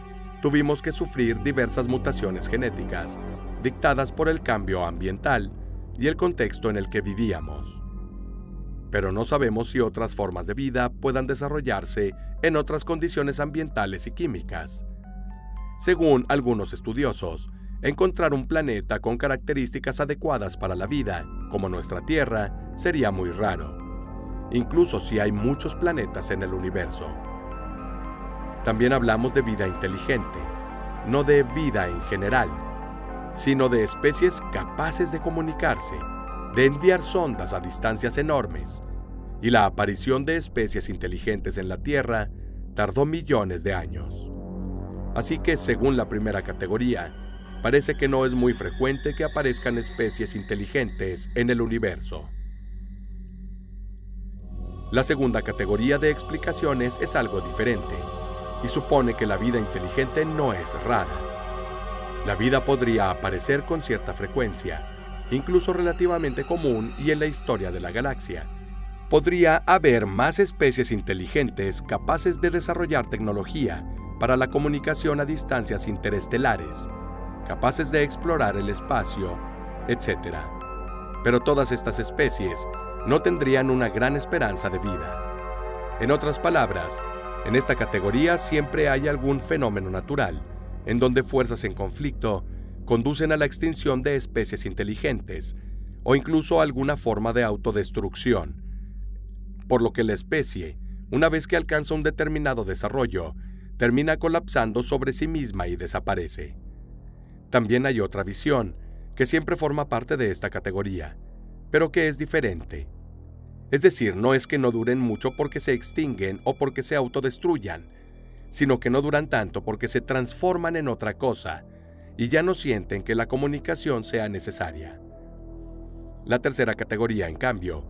tuvimos que sufrir diversas mutaciones genéticas, dictadas por el cambio ambiental y el contexto en el que vivíamos. Pero no sabemos si otras formas de vida puedan desarrollarse en otras condiciones ambientales y químicas. Según algunos estudiosos, encontrar un planeta con características adecuadas para la vida, como nuestra Tierra, sería muy raro, incluso si hay muchos planetas en el universo. También hablamos de vida inteligente, no de vida en general, sino de especies capaces de comunicarse, de enviar sondas a distancias enormes, y la aparición de especies inteligentes en la Tierra tardó millones de años. Así que, según la primera categoría, parece que no es muy frecuente que aparezcan especies inteligentes en el universo. La segunda categoría de explicaciones es algo diferente, y supone que la vida inteligente no es rara. La vida podría aparecer con cierta frecuencia, incluso relativamente común y en la historia de la galaxia. Podría haber más especies inteligentes capaces de desarrollar tecnología para la comunicación a distancias interestelares, capaces de explorar el espacio, etc. Pero todas estas especies no tendrían una gran esperanza de vida. En otras palabras, en esta categoría siempre hay algún fenómeno natural, en donde fuerzas en conflicto conducen a la extinción de especies inteligentes, o incluso alguna forma de autodestrucción, por lo que la especie, una vez que alcanza un determinado desarrollo, termina colapsando sobre sí misma y desaparece. También hay otra visión, que siempre forma parte de esta categoría, pero que es diferente. Es decir, no es que no duren mucho porque se extinguen o porque se autodestruyan, sino que no duran tanto porque se transforman en otra cosa y ya no sienten que la comunicación sea necesaria. La tercera categoría, en cambio,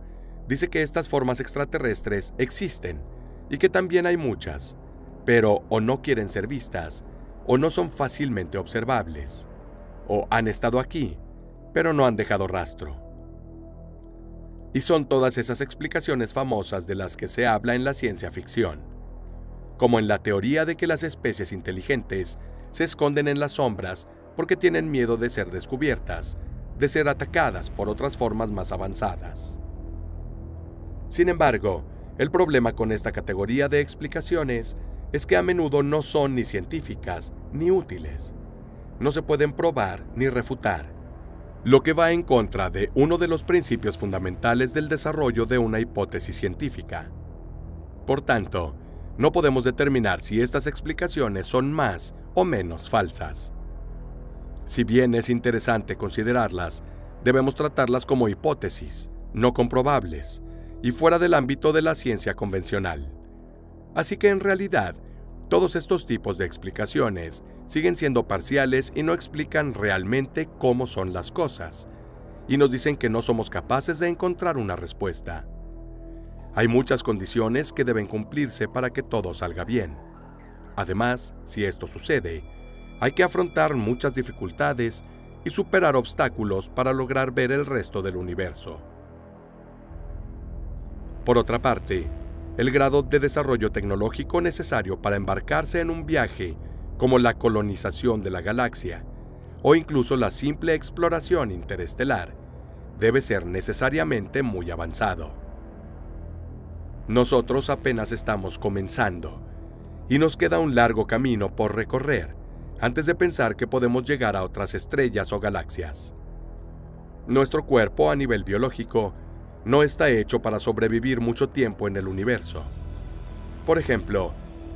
dice que estas formas extraterrestres existen y que también hay muchas, pero o no quieren ser vistas, o no son fácilmente observables, o han estado aquí, pero no han dejado rastro. Y son todas esas explicaciones famosas de las que se habla en la ciencia ficción, como en la teoría de que las especies inteligentes se esconden en las sombras porque tienen miedo de ser descubiertas, de ser atacadas por otras formas más avanzadas. Sin embargo, el problema con esta categoría de explicaciones es que a menudo no son ni científicas ni útiles. No se pueden probar ni refutar, lo que va en contra de uno de los principios fundamentales del desarrollo de una hipótesis científica. Por tanto, no podemos determinar si estas explicaciones son más o menos falsas. Si bien es interesante considerarlas, debemos tratarlas como hipótesis, no comprobables, y fuera del ámbito de la ciencia convencional. Así que en realidad, todos estos tipos de explicaciones siguen siendo parciales y no explican realmente cómo son las cosas, y nos dicen que no somos capaces de encontrar una respuesta. Hay muchas condiciones que deben cumplirse para que todo salga bien. Además, si esto sucede, hay que afrontar muchas dificultades y superar obstáculos para lograr ver el resto del universo. Por otra parte, el grado de desarrollo tecnológico necesario para embarcarse en un viaje como la colonización de la galaxia o incluso la simple exploración interestelar debe ser necesariamente muy avanzado. Nosotros apenas estamos comenzando y nos queda un largo camino por recorrer antes de pensar que podemos llegar a otras estrellas o galaxias. Nuestro cuerpo a nivel biológico no está hecho para sobrevivir mucho tiempo en el universo. Por ejemplo,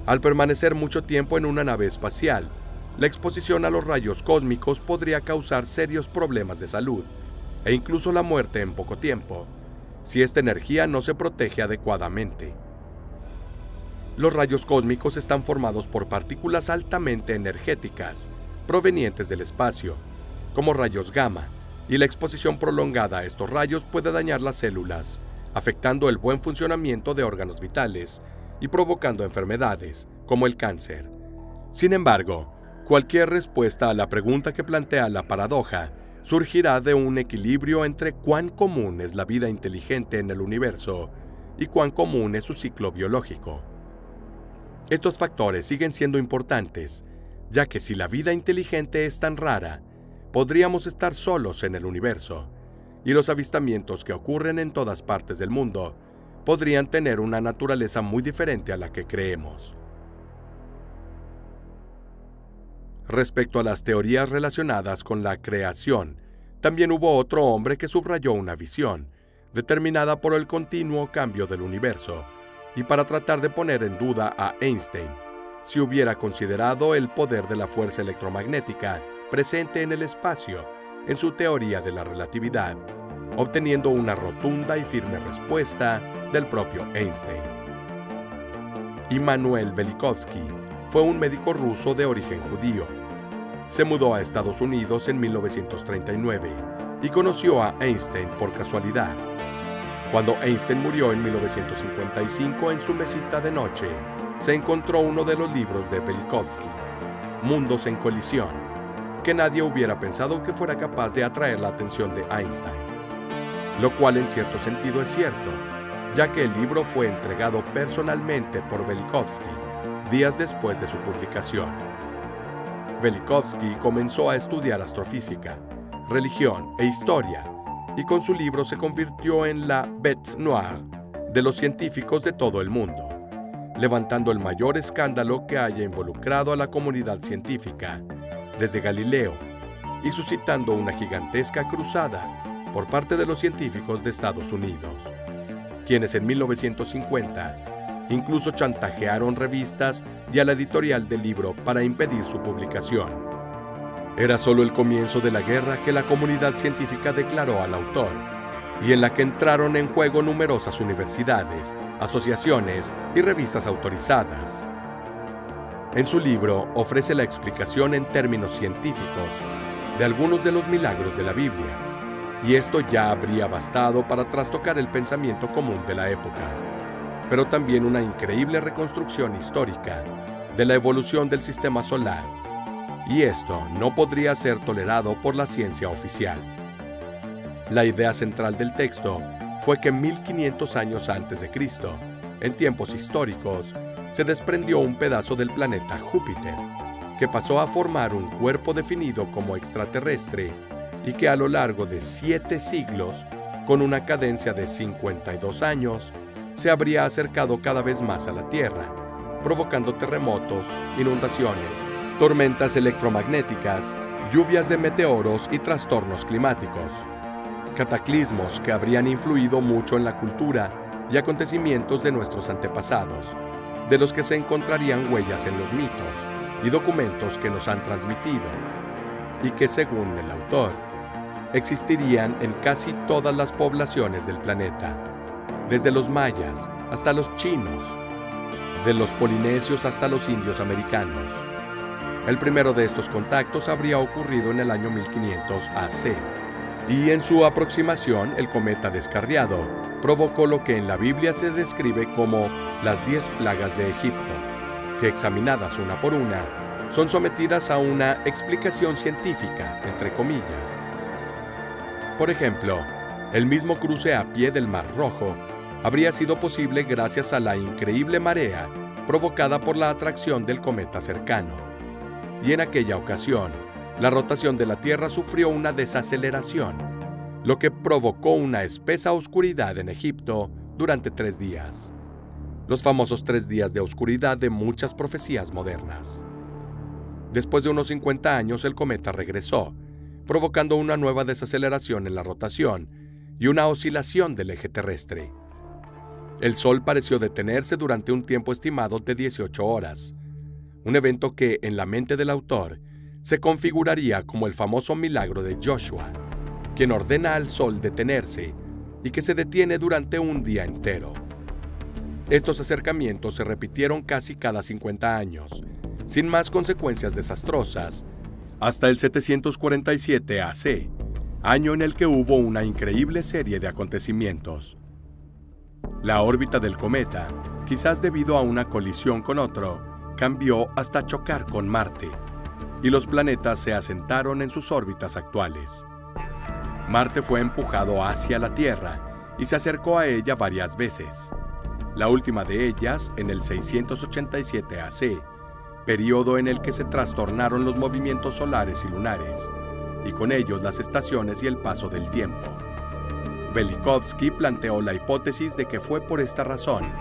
al permanecer mucho tiempo en una nave espacial, la exposición a los rayos cósmicos podría causar serios problemas de salud e incluso la muerte en poco tiempo, si esta energía no se protege adecuadamente. Los rayos cósmicos están formados por partículas altamente energéticas, provenientes del espacio, como rayos gamma, y la exposición prolongada a estos rayos puede dañar las células, afectando el buen funcionamiento de órganos vitales y provocando enfermedades, como el cáncer. Sin embargo, cualquier respuesta a la pregunta que plantea la paradoja surgirá de un equilibrio entre cuán común es la vida inteligente en el universo y cuán común es su ciclo biológico. Estos factores siguen siendo importantes, ya que si la vida inteligente es tan rara, podríamos estar solos en el universo, y los avistamientos que ocurren en todas partes del mundo podrían tener una naturaleza muy diferente a la que creemos. Respecto a las teorías relacionadas con la creación, también hubo otro hombre que subrayó una visión, determinada por el continuo cambio del universo, y para tratar de poner en duda a Einstein, si hubiera considerado el poder de la fuerza electromagnética presente en el espacio en su teoría de la relatividad, obteniendo una rotunda y firme respuesta del propio Einstein. Immanuel Velikovsky fue un médico ruso de origen judío. Se mudó a Estados Unidos en 1939 y conoció a Einstein por casualidad. Cuando Einstein murió en 1955 en su mesita de noche, se encontró uno de los libros de Velikovsky, Mundos en colisión, que nadie hubiera pensado que fuera capaz de atraer la atención de Einstein. Lo cual en cierto sentido es cierto, ya que el libro fue entregado personalmente por Velikovsky días después de su publicación. Velikovsky comenzó a estudiar astrofísica, religión e historia, y con su libro se convirtió en la bête noire de los científicos de todo el mundo, levantando el mayor escándalo que haya involucrado a la comunidad científica desde Galileo y suscitando una gigantesca cruzada por parte de los científicos de Estados Unidos, quienes en 1950 incluso chantajearon revistas y a la editorial del libro para impedir su publicación. Era solo el comienzo de la guerra que la comunidad científica declaró al autor, y en la que entraron en juego numerosas universidades, asociaciones y revistas autorizadas. En su libro ofrece la explicación en términos científicos de algunos de los milagros de la Biblia, y esto ya habría bastado para trastocar el pensamiento común de la época, pero también una increíble reconstrucción histórica de la evolución del sistema solar, y esto no podría ser tolerado por la ciencia oficial. La idea central del texto fue que 1500 años antes de Cristo, en tiempos históricos, se desprendió un pedazo del planeta Júpiter, que pasó a formar un cuerpo definido como extraterrestre y que a lo largo de 7 siglos, con una cadencia de 52 años, se habría acercado cada vez más a la Tierra, provocando terremotos, inundaciones, tormentas electromagnéticas, lluvias de meteoros y trastornos climáticos. Cataclismos que habrían influido mucho en la cultura y acontecimientos de nuestros antepasados, de los que se encontrarían huellas en los mitos y documentos que nos han transmitido, y que, según el autor, existirían en casi todas las poblaciones del planeta, desde los mayas hasta los chinos, de los polinesios hasta los indios americanos. El primero de estos contactos habría ocurrido en el año 1500 AC, y en su aproximación el cometa descarriado provocó lo que en la Biblia se describe como las 10 plagas de Egipto, que examinadas una por una, son sometidas a una explicación científica, entre comillas. Por ejemplo, el mismo cruce a pie del Mar Rojo habría sido posible gracias a la increíble marea provocada por la atracción del cometa cercano. Y en aquella ocasión, la rotación de la Tierra sufrió una desaceleración, lo que provocó una espesa oscuridad en Egipto durante 3 días. Los famosos 3 días de oscuridad de muchas profecías modernas. Después de unos 50 años, el cometa regresó, provocando una nueva desaceleración en la rotación y una oscilación del eje terrestre. El Sol pareció detenerse durante un tiempo estimado de 18 horas, un evento que, en la mente del autor, se configuraría como el famoso milagro de Joshua, quien ordena al Sol detenerse y que se detiene durante un día entero. Estos acercamientos se repitieron casi cada 50 años, sin más consecuencias desastrosas, hasta el 747 AC, año en el que hubo una increíble serie de acontecimientos. La órbita del cometa, quizás debido a una colisión con otro, cambió hasta chocar con Marte, y los planetas se asentaron en sus órbitas actuales. Marte fue empujado hacia la Tierra y se acercó a ella varias veces. La última de ellas en el 687 AC, periodo en el que se trastornaron los movimientos solares y lunares, y con ellos las estaciones y el paso del tiempo. Velikovsky planteó la hipótesis de que fue por esta razón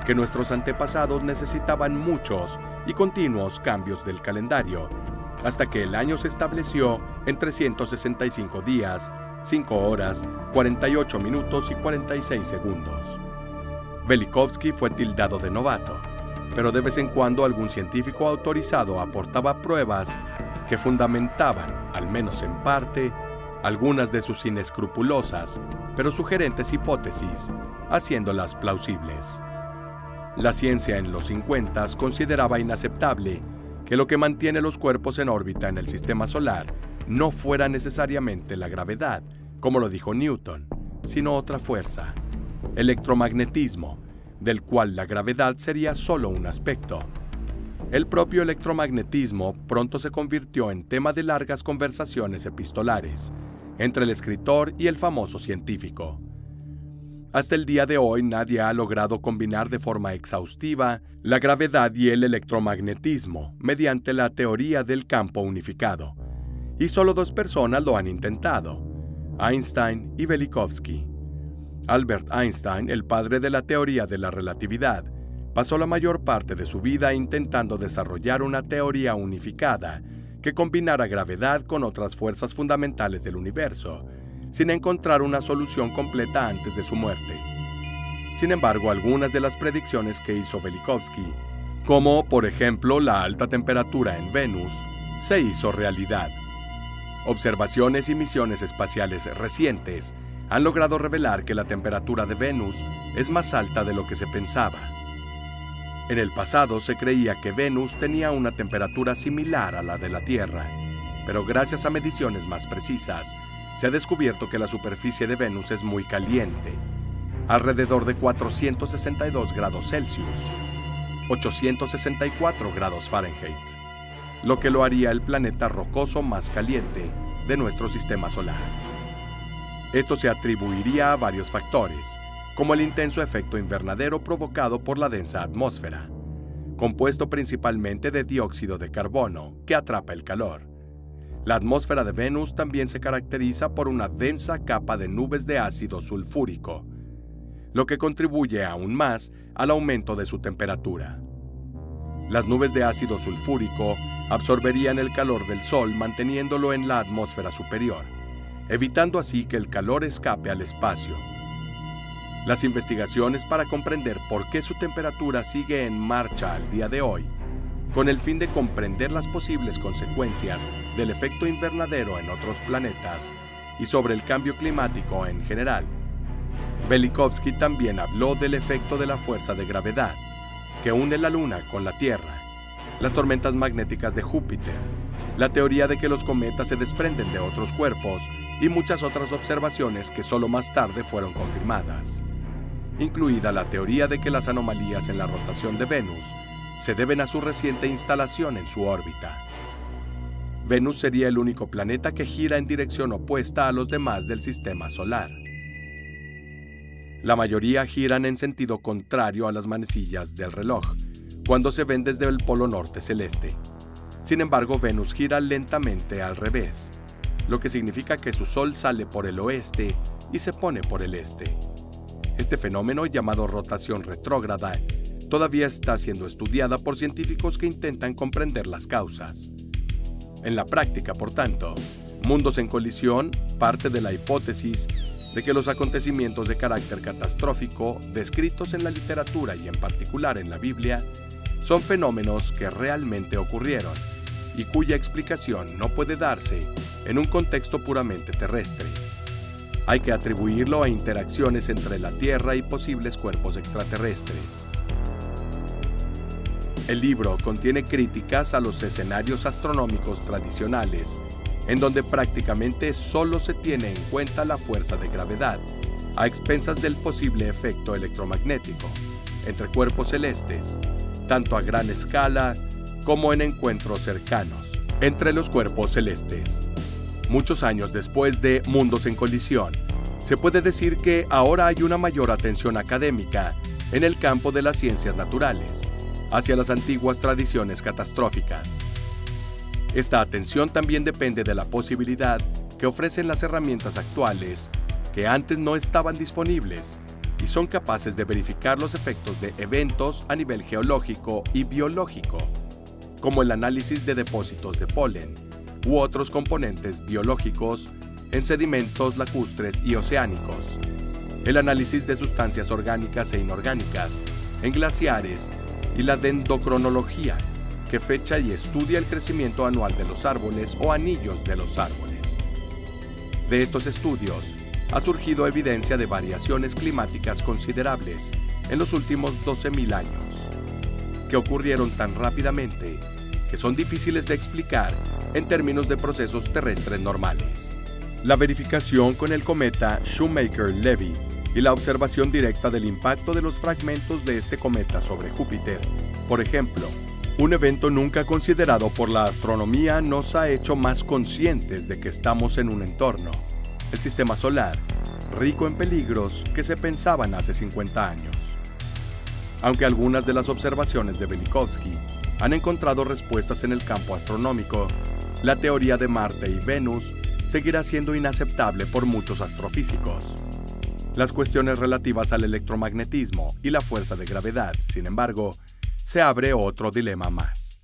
que nuestros antepasados necesitaban muchos y continuos cambios del calendario, hasta que el año se estableció en 365 días, 5 horas, 48 minutos y 46 segundos. Velikovsky fue tildado de novato, pero de vez en cuando algún científico autorizado aportaba pruebas que fundamentaban, al menos en parte, algunas de sus inescrupulosas, pero sugerentes hipótesis, haciéndolas plausibles. La ciencia en los 50 consideraba inaceptable que lo que mantiene los cuerpos en órbita en el sistema solar no fuera necesariamente la gravedad, como lo dijo Newton, sino otra fuerza, electromagnetismo, del cual la gravedad sería solo un aspecto. El propio electromagnetismo pronto se convirtió en tema de largas conversaciones epistolares entre el escritor y el famoso científico. Hasta el día de hoy nadie ha logrado combinar de forma exhaustiva la gravedad y el electromagnetismo mediante la teoría del campo unificado, y solo 2 personas lo han intentado, Einstein y Velikovsky. Albert Einstein, el padre de la teoría de la relatividad, pasó la mayor parte de su vida intentando desarrollar una teoría unificada que combinara gravedad con otras fuerzas fundamentales del universo, sin encontrar una solución completa antes de su muerte. Sin embargo, algunas de las predicciones que hizo Velikovsky, como por ejemplo la alta temperatura en Venus, se hizo realidad. Observaciones y misiones espaciales recientes han logrado revelar que la temperatura de Venus es más alta de lo que se pensaba. En el pasado se creía que Venus tenía una temperatura similar a la de la Tierra, pero gracias a mediciones más precisas, se ha descubierto que la superficie de Venus es muy caliente, alrededor de 462 grados Celsius, 864 grados Fahrenheit, lo que lo haría el planeta rocoso más caliente de nuestro sistema solar. Esto se atribuiría a varios factores, como el intenso efecto invernadero provocado por la densa atmósfera, compuesto principalmente de dióxido de carbono, que atrapa el calor. La atmósfera de Venus también se caracteriza por una densa capa de nubes de ácido sulfúrico, lo que contribuye aún más al aumento de su temperatura. Las nubes de ácido sulfúrico absorberían el calor del Sol manteniéndolo en la atmósfera superior, evitando así que el calor escape al espacio. Las investigaciones para comprender por qué su temperatura sigue en marcha al día de hoy, con el fin de comprender las posibles consecuencias del efecto invernadero en otros planetas y sobre el cambio climático en general. Velikovsky también habló del efecto de la fuerza de gravedad, que une la Luna con la Tierra, las tormentas magnéticas de Júpiter, la teoría de que los cometas se desprenden de otros cuerpos y muchas otras observaciones que solo más tarde fueron confirmadas, incluida la teoría de que las anomalías en la rotación de Venus se deben a su reciente instalación en su órbita. Venus sería el único planeta que gira en dirección opuesta a los demás del sistema solar. La mayoría giran en sentido contrario a las manecillas del reloj, cuando se ven desde el polo norte celeste. Sin embargo, Venus gira lentamente al revés, lo que significa que su Sol sale por el oeste y se pone por el este. Este fenómeno, llamado rotación retrógrada, todavía está siendo estudiada por científicos que intentan comprender las causas. En la práctica, por tanto, Mundos en Colisión parte de la hipótesis de que los acontecimientos de carácter catastrófico descritos en la literatura y en particular en la Biblia son fenómenos que realmente ocurrieron y cuya explicación no puede darse en un contexto puramente terrestre. Hay que atribuirlo a interacciones entre la Tierra y posibles cuerpos extraterrestres. El libro contiene críticas a los escenarios astronómicos tradicionales, en donde prácticamente solo se tiene en cuenta la fuerza de gravedad, a expensas del posible efecto electromagnético entre cuerpos celestes, tanto a gran escala como en encuentros cercanos entre los cuerpos celestes. Muchos años después de Mundos en Colisión, se puede decir que ahora hay una mayor atención académica en el campo de las ciencias naturales, hacia las antiguas tradiciones catastróficas. Esta atención también depende de la posibilidad que ofrecen las herramientas actuales, que antes no estaban disponibles, y son capaces de verificar los efectos de eventos a nivel geológico y biológico, como el análisis de depósitos de polen u otros componentes biológicos en sedimentos lacustres y oceánicos, el análisis de sustancias orgánicas e inorgánicas en glaciares y la dendrocronología, que fecha y estudia el crecimiento anual de los árboles o anillos de los árboles. De estos estudios ha surgido evidencia de variaciones climáticas considerables en los últimos 12.000 años, que ocurrieron tan rápidamente que son difíciles de explicar en términos de procesos terrestres normales. La verificación con el cometa Shoemaker-Levy y la observación directa del impacto de los fragmentos de este cometa sobre Júpiter, por ejemplo, un evento nunca considerado por la astronomía, nos ha hecho más conscientes de que estamos en un entorno, el sistema solar, rico en peligros que se pensaban hace 50 años. Aunque algunas de las observaciones de Velikovsky han encontrado respuestas en el campo astronómico, la teoría de Marte y Venus seguirá siendo inaceptable por muchos astrofísicos. Las cuestiones relativas al electromagnetismo y la fuerza de gravedad, sin embargo, se abre otro dilema más.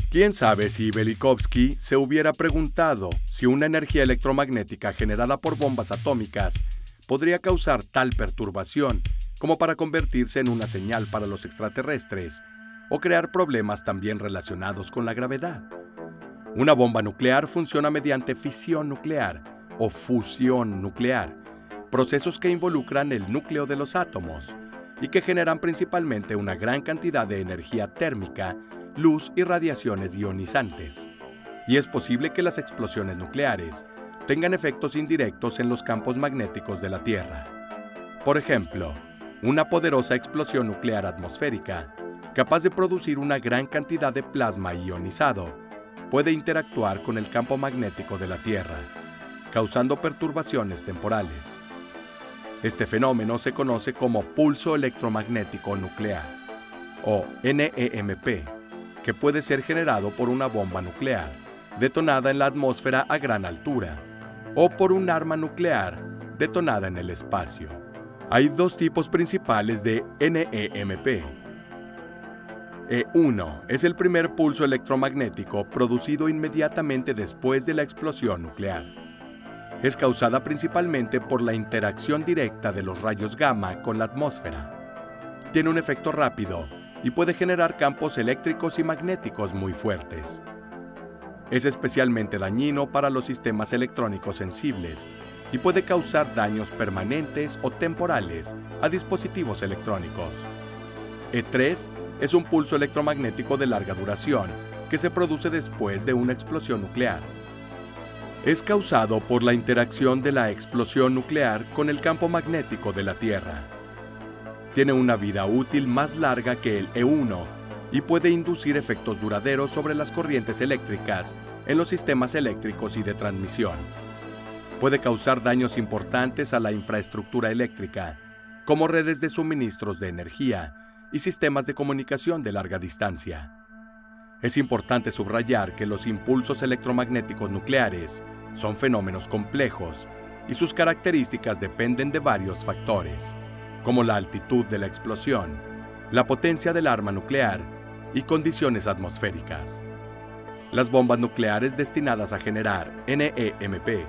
¿Quién sabe si Velikovsky se hubiera preguntado si una energía electromagnética generada por bombas atómicas podría causar tal perturbación como para convertirse en una señal para los extraterrestres o crear problemas también relacionados con la gravedad? Una bomba nuclear funciona mediante fisión nuclear o fusión nuclear, procesos que involucran el núcleo de los átomos y que generan principalmente una gran cantidad de energía térmica, luz y radiaciones ionizantes. Y es posible que las explosiones nucleares tengan efectos indirectos en los campos magnéticos de la Tierra. Por ejemplo, una poderosa explosión nuclear atmosférica, capaz de producir una gran cantidad de plasma ionizado, puede interactuar con el campo magnético de la Tierra, causando perturbaciones temporales. Este fenómeno se conoce como pulso electromagnético nuclear, o NEMP, que puede ser generado por una bomba nuclear, detonada en la atmósfera a gran altura, o por un arma nuclear detonada en el espacio. Hay dos tipos principales de NEMP. E1 es el primer pulso electromagnético producido inmediatamente después de la explosión nuclear. Es causada principalmente por la interacción directa de los rayos gamma con la atmósfera. Tiene un efecto rápido y puede generar campos eléctricos y magnéticos muy fuertes. Es especialmente dañino para los sistemas electrónicos sensibles y puede causar daños permanentes o temporales a dispositivos electrónicos. E3 es un pulso electromagnético de larga duración que se produce después de una explosión nuclear. Es causado por la interacción de la explosión nuclear con el campo magnético de la Tierra. Tiene una vida útil más larga que el E1 y puede inducir efectos duraderos sobre las corrientes eléctricas en los sistemas eléctricos y de transmisión. Puede causar daños importantes a la infraestructura eléctrica, como redes de suministros de energía y sistemas de comunicación de larga distancia. Es importante subrayar que los impulsos electromagnéticos nucleares son fenómenos complejos y sus características dependen de varios factores, como la altitud de la explosión, la potencia del arma nuclear y condiciones atmosféricas. Las bombas nucleares destinadas a generar NEMP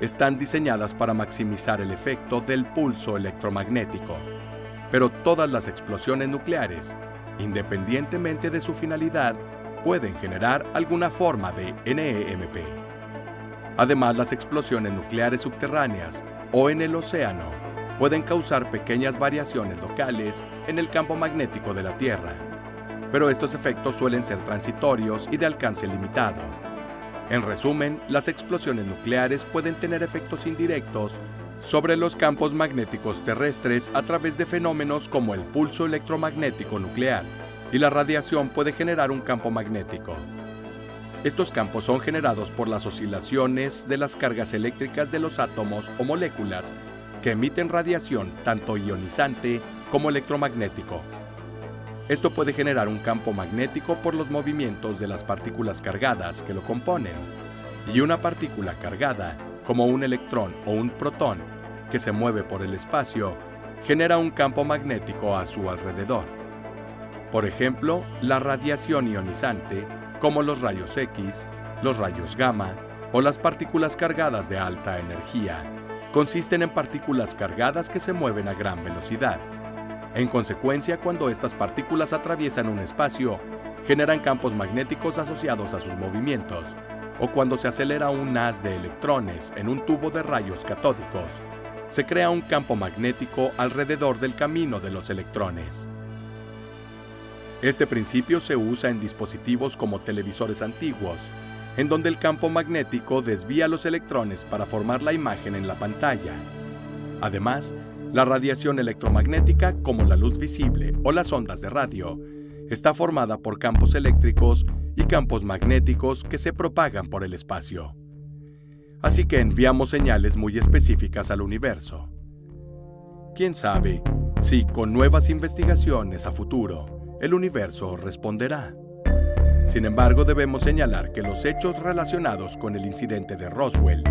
están diseñadas para maximizar el efecto del pulso electromagnético, pero todas las explosiones nucleares, independientemente de su finalidad, pueden generar alguna forma de NEMP. Además, las explosiones nucleares subterráneas o en el océano pueden causar pequeñas variaciones locales en el campo magnético de la Tierra, pero estos efectos suelen ser transitorios y de alcance limitado. En resumen, las explosiones nucleares pueden tener efectos indirectos sobre los campos magnéticos terrestres a través de fenómenos como el pulso electromagnético nuclear, y la radiación puede generar un campo magnético. Estos campos son generados por las oscilaciones de las cargas eléctricas de los átomos o moléculas que emiten radiación tanto ionizante como electromagnético. Esto puede generar un campo magnético por los movimientos de las partículas cargadas que lo componen, y una partícula cargada, como un electrón o un protón, que se mueve por el espacio, genera un campo magnético a su alrededor. Por ejemplo, la radiación ionizante, como los rayos X, los rayos gamma o las partículas cargadas de alta energía, consisten en partículas cargadas que se mueven a gran velocidad. En consecuencia, cuando estas partículas atraviesan un espacio, generan campos magnéticos asociados a sus movimientos, o cuando se acelera un haz de electrones en un tubo de rayos catódicos, se crea un campo magnético alrededor del camino de los electrones. Este principio se usa en dispositivos como televisores antiguos, en donde el campo magnético desvía los electrones para formar la imagen en la pantalla. Además, la radiación electromagnética, como la luz visible o las ondas de radio, está formada por campos eléctricos y campos magnéticos que se propagan por el espacio. Así que enviamos señales muy específicas al universo. ¿Quién sabe si con nuevas investigaciones a futuro el universo responderá? Sin embargo, debemos señalar que los hechos relacionados con el incidente de Roswell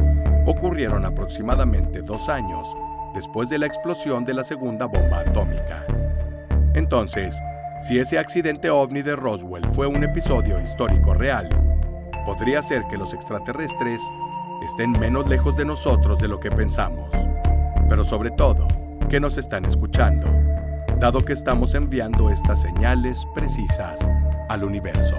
ocurrieron aproximadamente 2 años después de la explosión de la segunda bomba atómica. Entonces, si ese accidente ovni de Roswell fue un episodio histórico real, podría ser que los extraterrestres estén menos lejos de nosotros de lo que pensamos, pero sobre todo, que nos están escuchando, dado que estamos enviando estas señales precisas al universo.